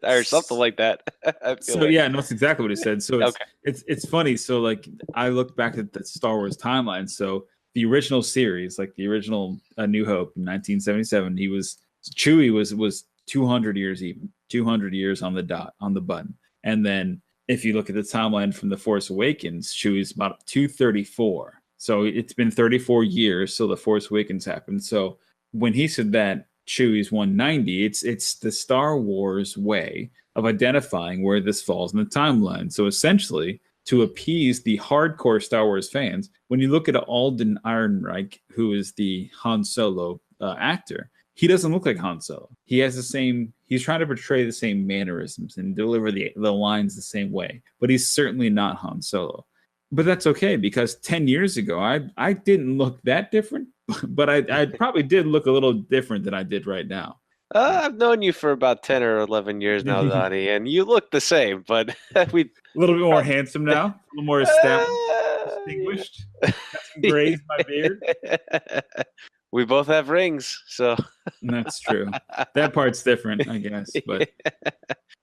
or something like that. No, that's exactly what he said. So Okay. it's funny. So like I looked back at the Star Wars timeline. So the original series, like the original A New Hope in 1977, Chewie was 200 years even, 200 years on the dot, on the button. And then if you look at the timeline from The Force Awakens, Chewie's about 234. So it's been 34 years. So The Force Awakens happened. So when he said that Chewie's 190, it's the Star Wars way of identifying where this falls in the timeline. So essentially, to appease the hardcore Star Wars fans, when you look at Alden Ehrenreich, who is the Han Solo actor, he doesn't look like Han Solo. He has he's trying to portray the same mannerisms and deliver the lines the same way, but he's certainly not Han Solo. But that's okay, because 10 years ago, I didn't look that different, but I probably did look a little different than I did right now. I've known you for about 10 or 11 years now, Donnie, and you look the same, but we A little bit more handsome now, a little more distinguished. Got some grays in my beard. We both have rings, so that's true. That part's different, I guess. But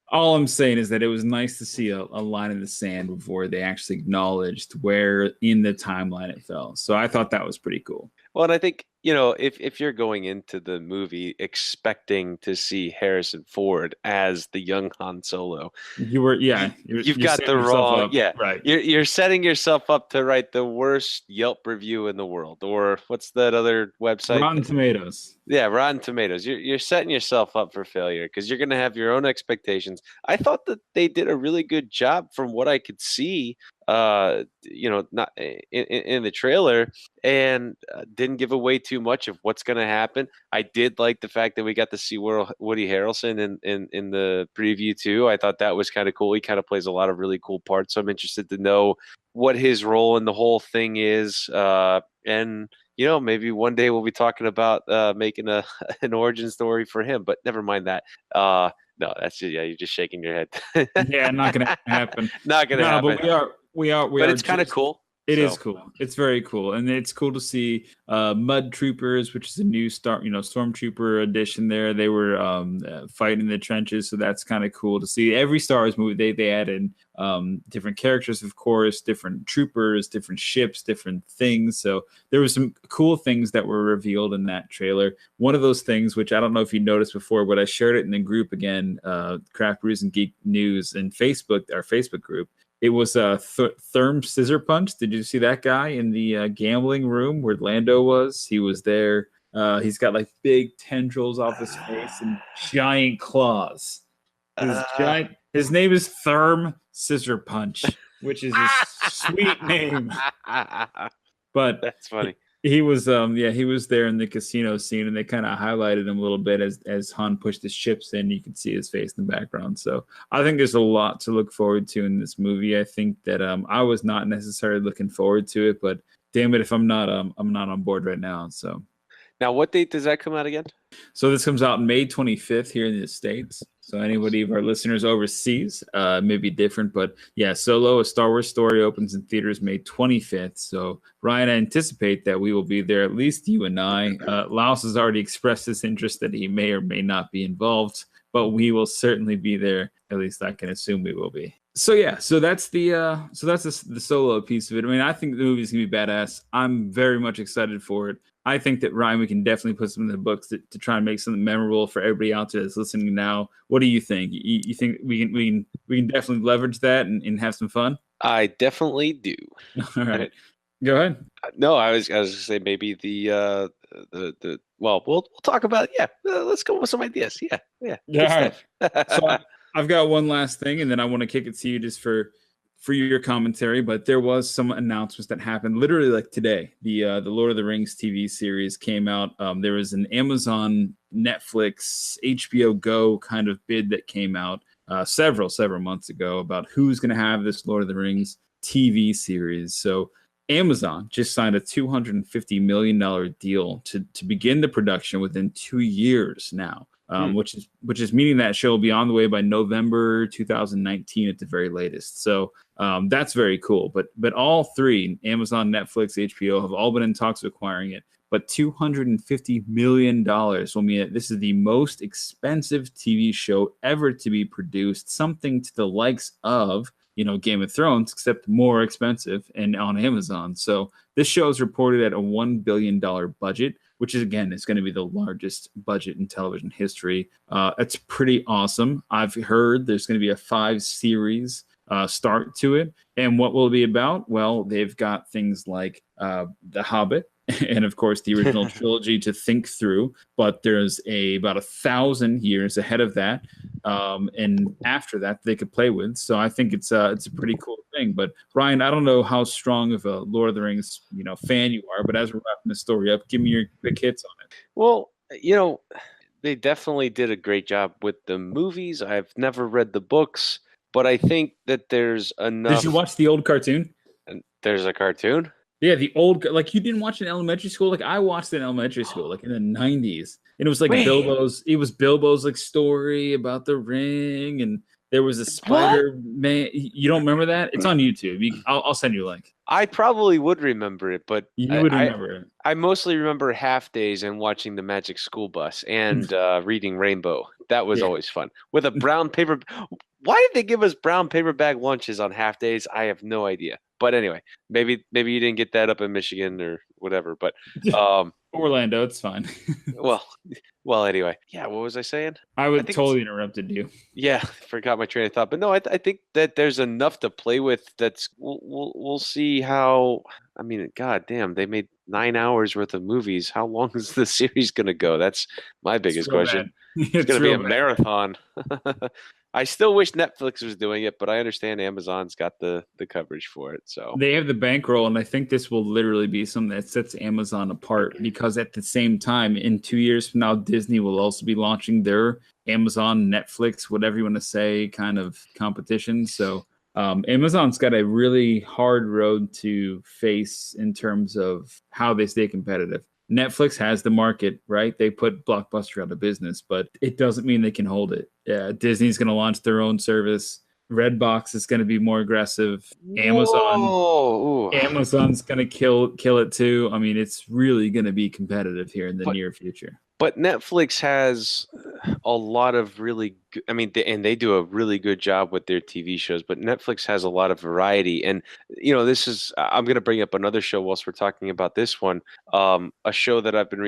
all I'm saying is that it was nice to see a line in the sand before they actually acknowledged where in the timeline it fell. So I thought that was pretty cool. Well, and I think, if you're going into the movie expecting to see Harrison Ford as the young Han Solo, you've got the wrong, right. You're setting yourself up to write the worst Yelp review in the world, or what's that other website? Rotten Tomatoes. Yeah, Rotten Tomatoes. You're setting yourself up for failure because you're going to have your own expectations. I thought that they did a really good job from what I could see, not in the trailer, and didn't give away too too much of what's going to happen. I did like the fact that we got to see Woody Harrelson in the preview too. I thought that was kind of cool. He kind of plays a lot of really cool parts. So I'm interested to know what his role in the whole thing is. And maybe one day we'll be talking about making an origin story for him. But never mind that. No, that's just, you're just shaking your head. Yeah, not gonna happen. Not gonna happen. But we are. But it's kind of cool. It is cool. It's very cool, and it's cool to see Mud Troopers, which is a new Stormtrooper edition. There, they were fighting in the trenches, so that's kind of cool to see. Every Star Wars movie, they added different characters, of course, different troopers, different ships, different things. So there were some cool things that were revealed in that trailer. One of those things, which I don't know if you noticed before, but I shared it in the group again, Craft Brews and Geek News and Facebook, our Facebook group. It was a Therm Scissor Punch. Did you see that guy in the gambling room where Lando was? He was there. He's got like big tendrils off his face and giant claws. His name is Therm Scissor Punch, which is a sweet name. But that's funny. He was he was there in the casino scene, and they kind of highlighted him a little bit as Han pushed his chips in. You could see his face in the background. So I think there's a lot to look forward to in this movie. I think that I was not necessarily looking forward to it, but damn it if I'm not on board right now. So now, what date does that come out again? So this comes out May 25th here in the States. So anybody of our listeners overseas may be different, but yeah, Solo, A Star Wars Story opens in theaters May 25th. So Ryan, I anticipate that we will be there, at least you and I. Laos has already expressed his interest that he may or may not be involved, but we will certainly be there. At least I can assume we will be. So yeah, so that's the Solo piece of it. I mean, I think the movie's gonna be badass. I'm very much excited for it. I think that Ryan, we can definitely put some in the books to try and make something memorable for everybody out there that's listening now. What do you think? You think we can definitely leverage that and have some fun? I definitely do. All right, go ahead. No, I was gonna say maybe the well, we'll talk about it. Yeah. Let's go with some ideas. Yeah. All right. So I've got one last thing, and then I want to kick it to you just for your commentary. But there was some announcements that happened literally like today. The Lord of the Rings TV series came out. There was an Amazon, Netflix, HBO Go kind of bid that came out several months ago about who's going to have this Lord of the Rings TV series. So Amazon just signed a $250 million deal to begin the production within 2 years now. Which is meaning that show will be on the way by November 2019 at the very latest. So that's very cool. But all three, Amazon, Netflix, HBO, have all been in talks of acquiring it. But $250 million will mean that this is the most expensive TV show ever to be produced, something to the likes of Game of Thrones, except more expensive and on Amazon. So this show is reported at a $1 billion budget, which is, again, it's going to be the largest budget in television history. It's pretty awesome. I've heard there's going to be a 5-series start to it. And what will it be about? Well, they've got things like The Hobbit, and of course the original trilogy to think through, but there's about 1,000 years ahead of that, and after that they could play with. So I think it's a pretty cool thing. But Ryan, I don't know how strong of a Lord of the Rings fan you are, but as we're wrapping the story up, give me your quick hits on it. Well, they definitely did a great job with the movies. I've never read the books, but I think that there's enough. Did you watch the old cartoon? There's a cartoon? Yeah, the old, like, you didn't watch it in elementary school? Like, I watched it in elementary school, like in the 90s. And it was like Bilbo's like story about the ring, and there was a Spider-Man. You don't remember that? It's on YouTube. I'll send you a link. I probably would remember it, but you would remember it. I mostly remember half days and watching the Magic School Bus and reading Rainbow. That was always fun. With a brown paper. Why did they give us brown paper bag lunches on half days? I have no idea. But anyway, maybe you didn't get that up in Michigan or whatever. But Orlando, it's fine. well. Anyway, yeah. What was I saying? I totally interrupted you. Yeah, forgot my train of thought. But no, I think that there's enough to play with. We'll see how. I mean, god damn, they made 9 hours worth of movies. How long is the series going to go? That's my biggest question. It's going to be a marathon. I still wish Netflix was doing it, but I understand Amazon's got the coverage for it. So They have the bankroll, and I think this will literally be something that sets Amazon apart because at the same time, in 2 years from now, Disney will also be launching their Amazon, Netflix, whatever you want to say, kind of competition. So Amazon's got a really hard road to face in terms of how they stay competitive. Netflix has the market, right? They put Blockbuster out of business, but it doesn't mean they can hold it. Disney's going to launch their own service. Redbox is going to be more aggressive. Whoa. Amazon's going to kill it too. I mean, it's really going to be competitive here in the near future. But Netflix has a lot of really good, I mean, and they do a really good job with their TV shows, but Netflix has a lot of variety. And, this is, I'm going to bring up another show whilst we're talking about this one. A show that I've been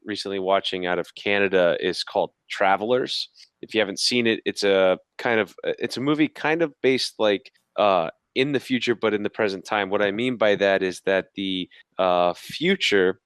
recently watching out of Canada is called Travelers. If you haven't seen it, it's a movie kind of based like in the future, but in the present time. What I mean by that is that the future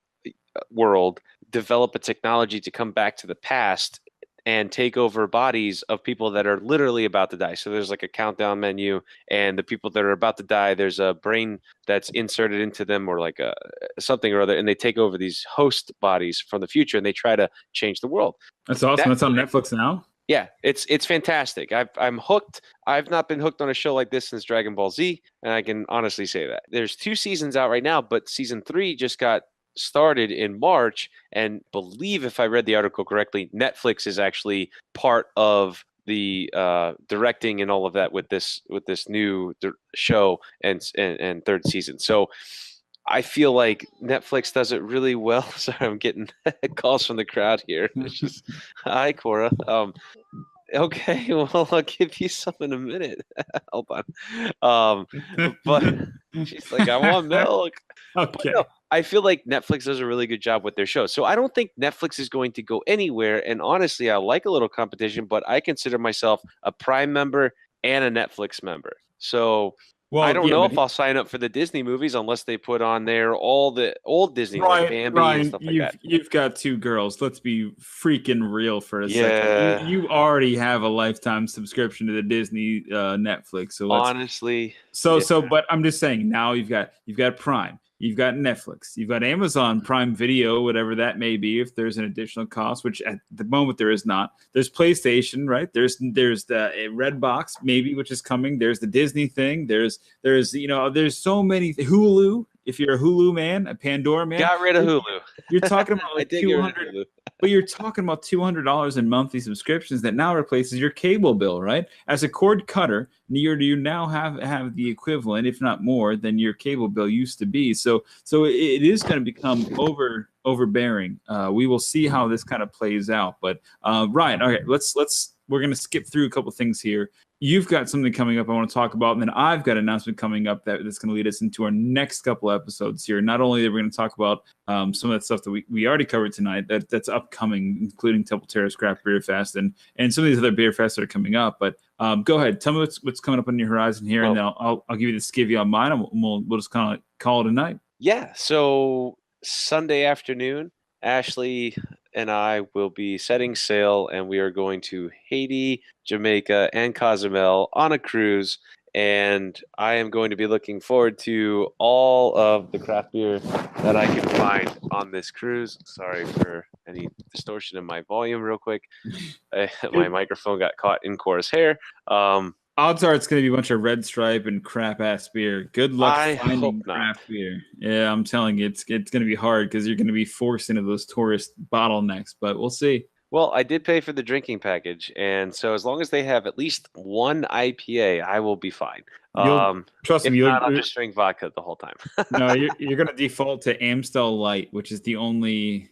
world develop a technology to come back to the past and take over bodies of people that are literally about to die. So there's like a countdown menu, and the people that are about to die, there's a brain that's inserted into them or like a something or other, and they take over these host bodies from the future, and they try to change the world. That's awesome. That's on Netflix now? Yeah, it's fantastic. I'm hooked. I've not been hooked on a show like this since Dragon Ball Z, and I can honestly say that. There's 2 seasons out right now, but season 3 just got started in March, and believe if I read the article correctly, Netflix is actually part of the directing and all of that with this new show and 3rd season. So I feel like Netflix does it really well. Sorry, I'm getting calls from the crowd here. It's just, hi, Cora. Okay, well, I'll give you some in a minute. Hold on. But she's like, I want milk. Okay. No, I feel like Netflix does a really good job with their shows. So I don't think Netflix is going to go anywhere. And honestly, I like a little competition, but I consider myself a Prime member and a Netflix member. So I don't know if I'll sign up for the Disney movies unless they put on there all the old Disney, like Bambi and stuff like that. You've got 2 girls. Let's be freaking real for a Yeah. second. You already have a lifetime subscription to the Disney Netflix. So honestly, but I'm just saying now you've got Prime. You've got Netflix. You've got Amazon Prime Video, whatever that may be, if there's an additional cost, which at the moment there is not. There's PlayStation, right? There's the Redbox, maybe, which is coming. There's the Disney thing. There's so many. Hulu, if you're a Hulu man, a Pandora man. Got rid of Hulu. You're talking about like $200. But you're talking about $200 in monthly subscriptions that now replaces your cable bill, right? As a cord cutter, you now have the equivalent, if not more, than your cable bill used to be. So it is going to become overbearing. We will see how this kind of plays out. But Ryan, okay, we're going to skip through a couple things here. You've got something coming up I want to talk about, and then I've got an announcement coming up that's going to lead us into our next couple episodes here. Not only are we going to talk about some of that stuff that we already covered tonight that's upcoming, including Terrace Craft Beer Fest and some of these other beer fests that are coming up. But go ahead, tell me what's coming up on your horizon here, and then I'll give you the skivvy on mine, and we'll just kind of call it a night. Yeah. So Sunday afternoon, Ashley and I will be setting sail, and we are going to Haiti, Jamaica, and Cozumel on a cruise. And I am going to be looking forward to all of the craft beer that I can find on this cruise. Sorry for any distortion in my volume real quick. My microphone got caught in Cora's hair. Odds are it's going to be a bunch of Red Stripe and crap-ass beer. Good luck finding craft beer. Yeah, I'm telling you, it's going to be hard because you're going to be forced into those tourist bottlenecks, but we'll see. Well, I did pay for the drinking package, and so as long as they have at least one IPA, I will be fine. Trust me, I'll just drink vodka the whole time. No, you're going to default to Amstel Light, which is the only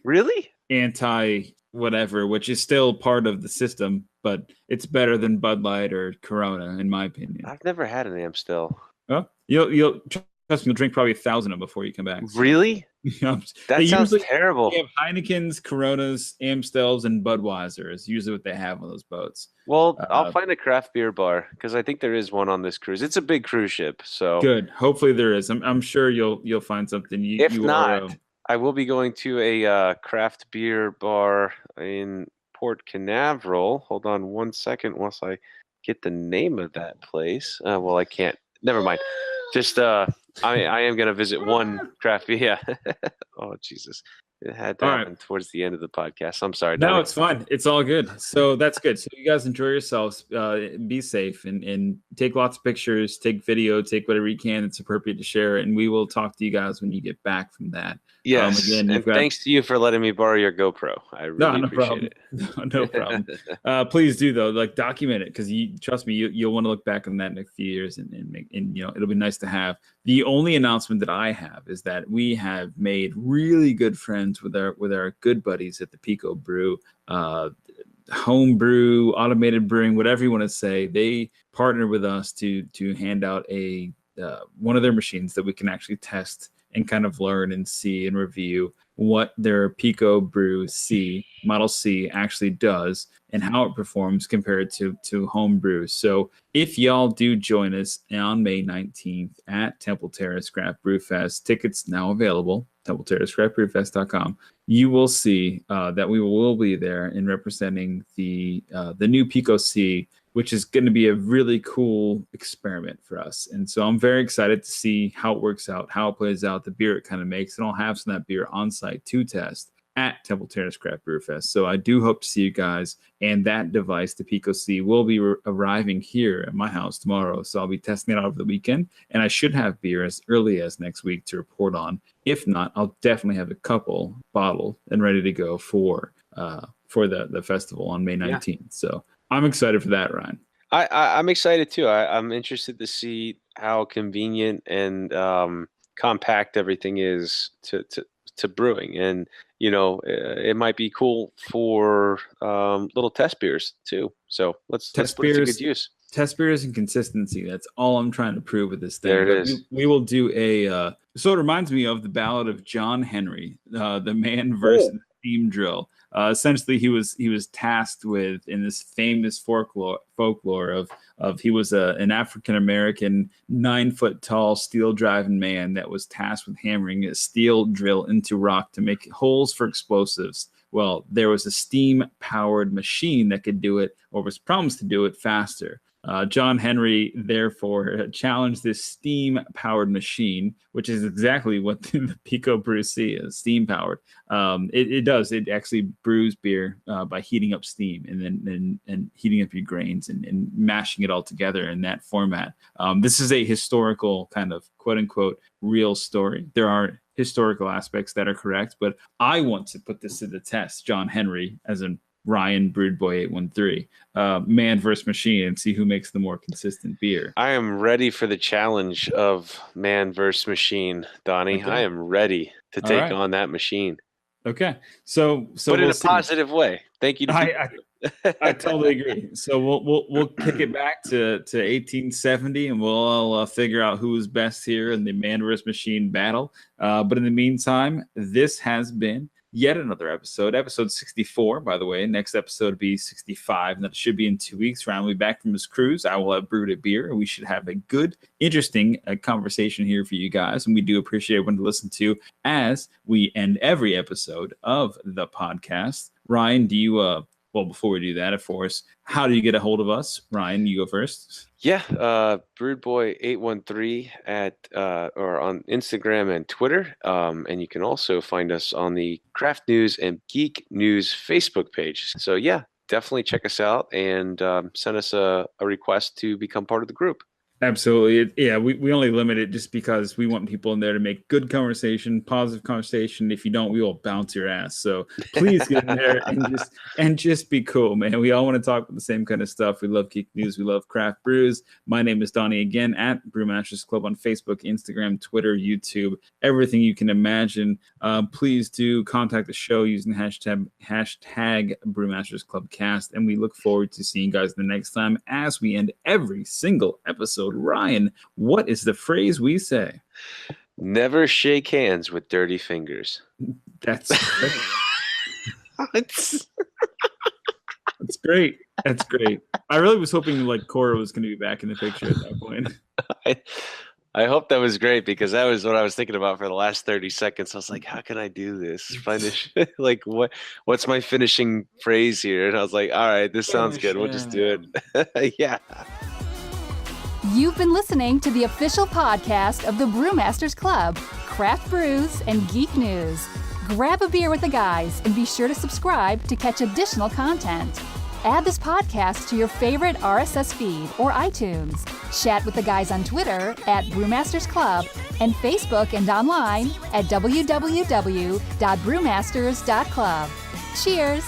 anti-whatever, which is still part of the system, but it's better than Bud Light or Corona, in my opinion. I've never had an Amstel. Well, you'll trust me, you'll drink probably 1,000 of them before you come back. So. Really? That sounds terrible. They have Heinekens, Coronas, Amstels, and Budweiser is usually what they have on those boats. Well, I'll find a craft beer bar because I think there is one on this cruise. It's a big cruise ship, so good. Hopefully there is. I'm sure you'll find something. If not, I will be going to a craft beer bar in Port Canaveral. Hold on one second whilst I get the name of that place. Well, I can't. Never mind. Just I am gonna visit one craft beer. Yeah. Oh Jesus. It had to All right. happen towards the end of the podcast. I'm sorry, No, Donnie. it's fine. It's all good. So that's good. So you guys enjoy yourselves. Be safe and take lots of pictures, take video, take whatever you can that's appropriate to share. And we will talk to you guys when you get back from that. Yes, Again, and thanks to you for letting me borrow your GoPro. I really appreciate it. No problem. Please do though, like document it because you trust me, you'll want to look back on that in a few years and it'll be nice to have. The only announcement that I have is that we have made really good friends with our good buddies at the Pico Brew, home brew, automated brewing, whatever you want to say. They partner with us to hand out a one of their machines that we can actually test and kind of learn and see and review what their Pico Brew C, Model C, actually does and how it performs compared to home brew. So if y'all do join us on May 19th at Temple Terrace Craft Brew Fest, tickets now available, TempleTerraceCraftBrewFest.com, you will see that we will be there in representing the new Pico C, which is going to be a really cool experiment for us. And so I'm very excited to see how it works out, how it plays out, the beer it kind of makes. And I'll have some of that beer on site to test at Temple Terrace Craft Brew Fest. So I do hope to see you guys. And that device, the Pico C, will be arriving here at my house tomorrow. So I'll be testing it out over the weekend. And I should have beer as early as next week to report on. If not, I'll definitely have a couple bottled and ready to go for the festival on May 19th. Yeah. So I'm excited for that, Ryan. I'm excited too. I'm interested to see how convenient and compact everything is to brewing, and it might be cool for little test beers too. So let's put it to good use. Test beers and consistency. That's all I'm trying to prove with this thing. There it is. We will do a. So it reminds me of the Ballad of John Henry, the man versus the steam drill. Essentially, he was tasked with, in this famous folklore of he was an African American 9-foot tall steel driving man that was tasked with hammering a steel drill into rock to make holes for explosives. Well, there was a steam powered machine that could do it, or was promised to do it faster. John Henry, therefore, challenged this steam-powered machine, which is exactly what the Pico Brew C is, steam-powered. It actually brews beer by heating up steam and heating up your grains and mashing it all together in that format. This is a historical kind of quote-unquote real story. There are historical aspects that are correct, but I want to put this to the test, John Henry, as in Ryan Brewed Boy 813, man versus machine, and see who makes the more consistent beer. I am ready for the challenge of man versus machine, Donnie. Okay. I am ready to take on that machine. Okay, so but in a positive way. Thank you. I totally agree. So we'll kick it back to 1870, and we'll all figure out who is best here in the man versus machine battle. But in the meantime, this has been yet another episode 64, by the way. Next episode will be 65, and that should be in 2 weeks. Ryan will be back from his cruise. I will have brewed a beer, and we should have a good, interesting conversation here for you guys. And we do appreciate everyone to listen to as we end every episode of the podcast. Ryan, do you well, before we do that, of course, how do you get a hold of us? Ryan, you go first. Yeah, BrewedBoy813 or on Instagram and Twitter. And you can also find us on the Craft News and Geek News Facebook page. So yeah, definitely check us out and send us a request to become part of the group. Absolutely. Yeah, we only limit it just because we want people in there to make good conversation, positive conversation. If you don't, we will bounce your ass. So please get in there and just be cool, man. We all want to talk about the same kind of stuff. We love geek news. We love craft brews. My name is Donnie, again, at Brewmasters Club on Facebook, Instagram, Twitter, YouTube, everything you can imagine. Please do contact the show using hashtag Brewmasters Club Cast. And we look forward to seeing you guys the next time as we end every single episode. Ryan, what is the phrase we say? Never shake hands with dirty fingers. That's great. That's great. That's great. I really was hoping like Cora was going to be back in the picture at that point. I hope that was great because that was what I was thinking about for the last 30 seconds. I was like, how can I do this? Finish like what's my finishing phrase here? And I was like, all right, this sounds good. We'll just do it. Yeah. You've been listening to the official podcast of the Brewmasters Club, Craft Brews and Geek News. Grab a beer with the guys and be sure to subscribe to catch additional content. Add this podcast to your favorite RSS feed or iTunes. Chat with the guys on Twitter at Brewmasters Club and Facebook and online at www.brewmasters.club. Cheers!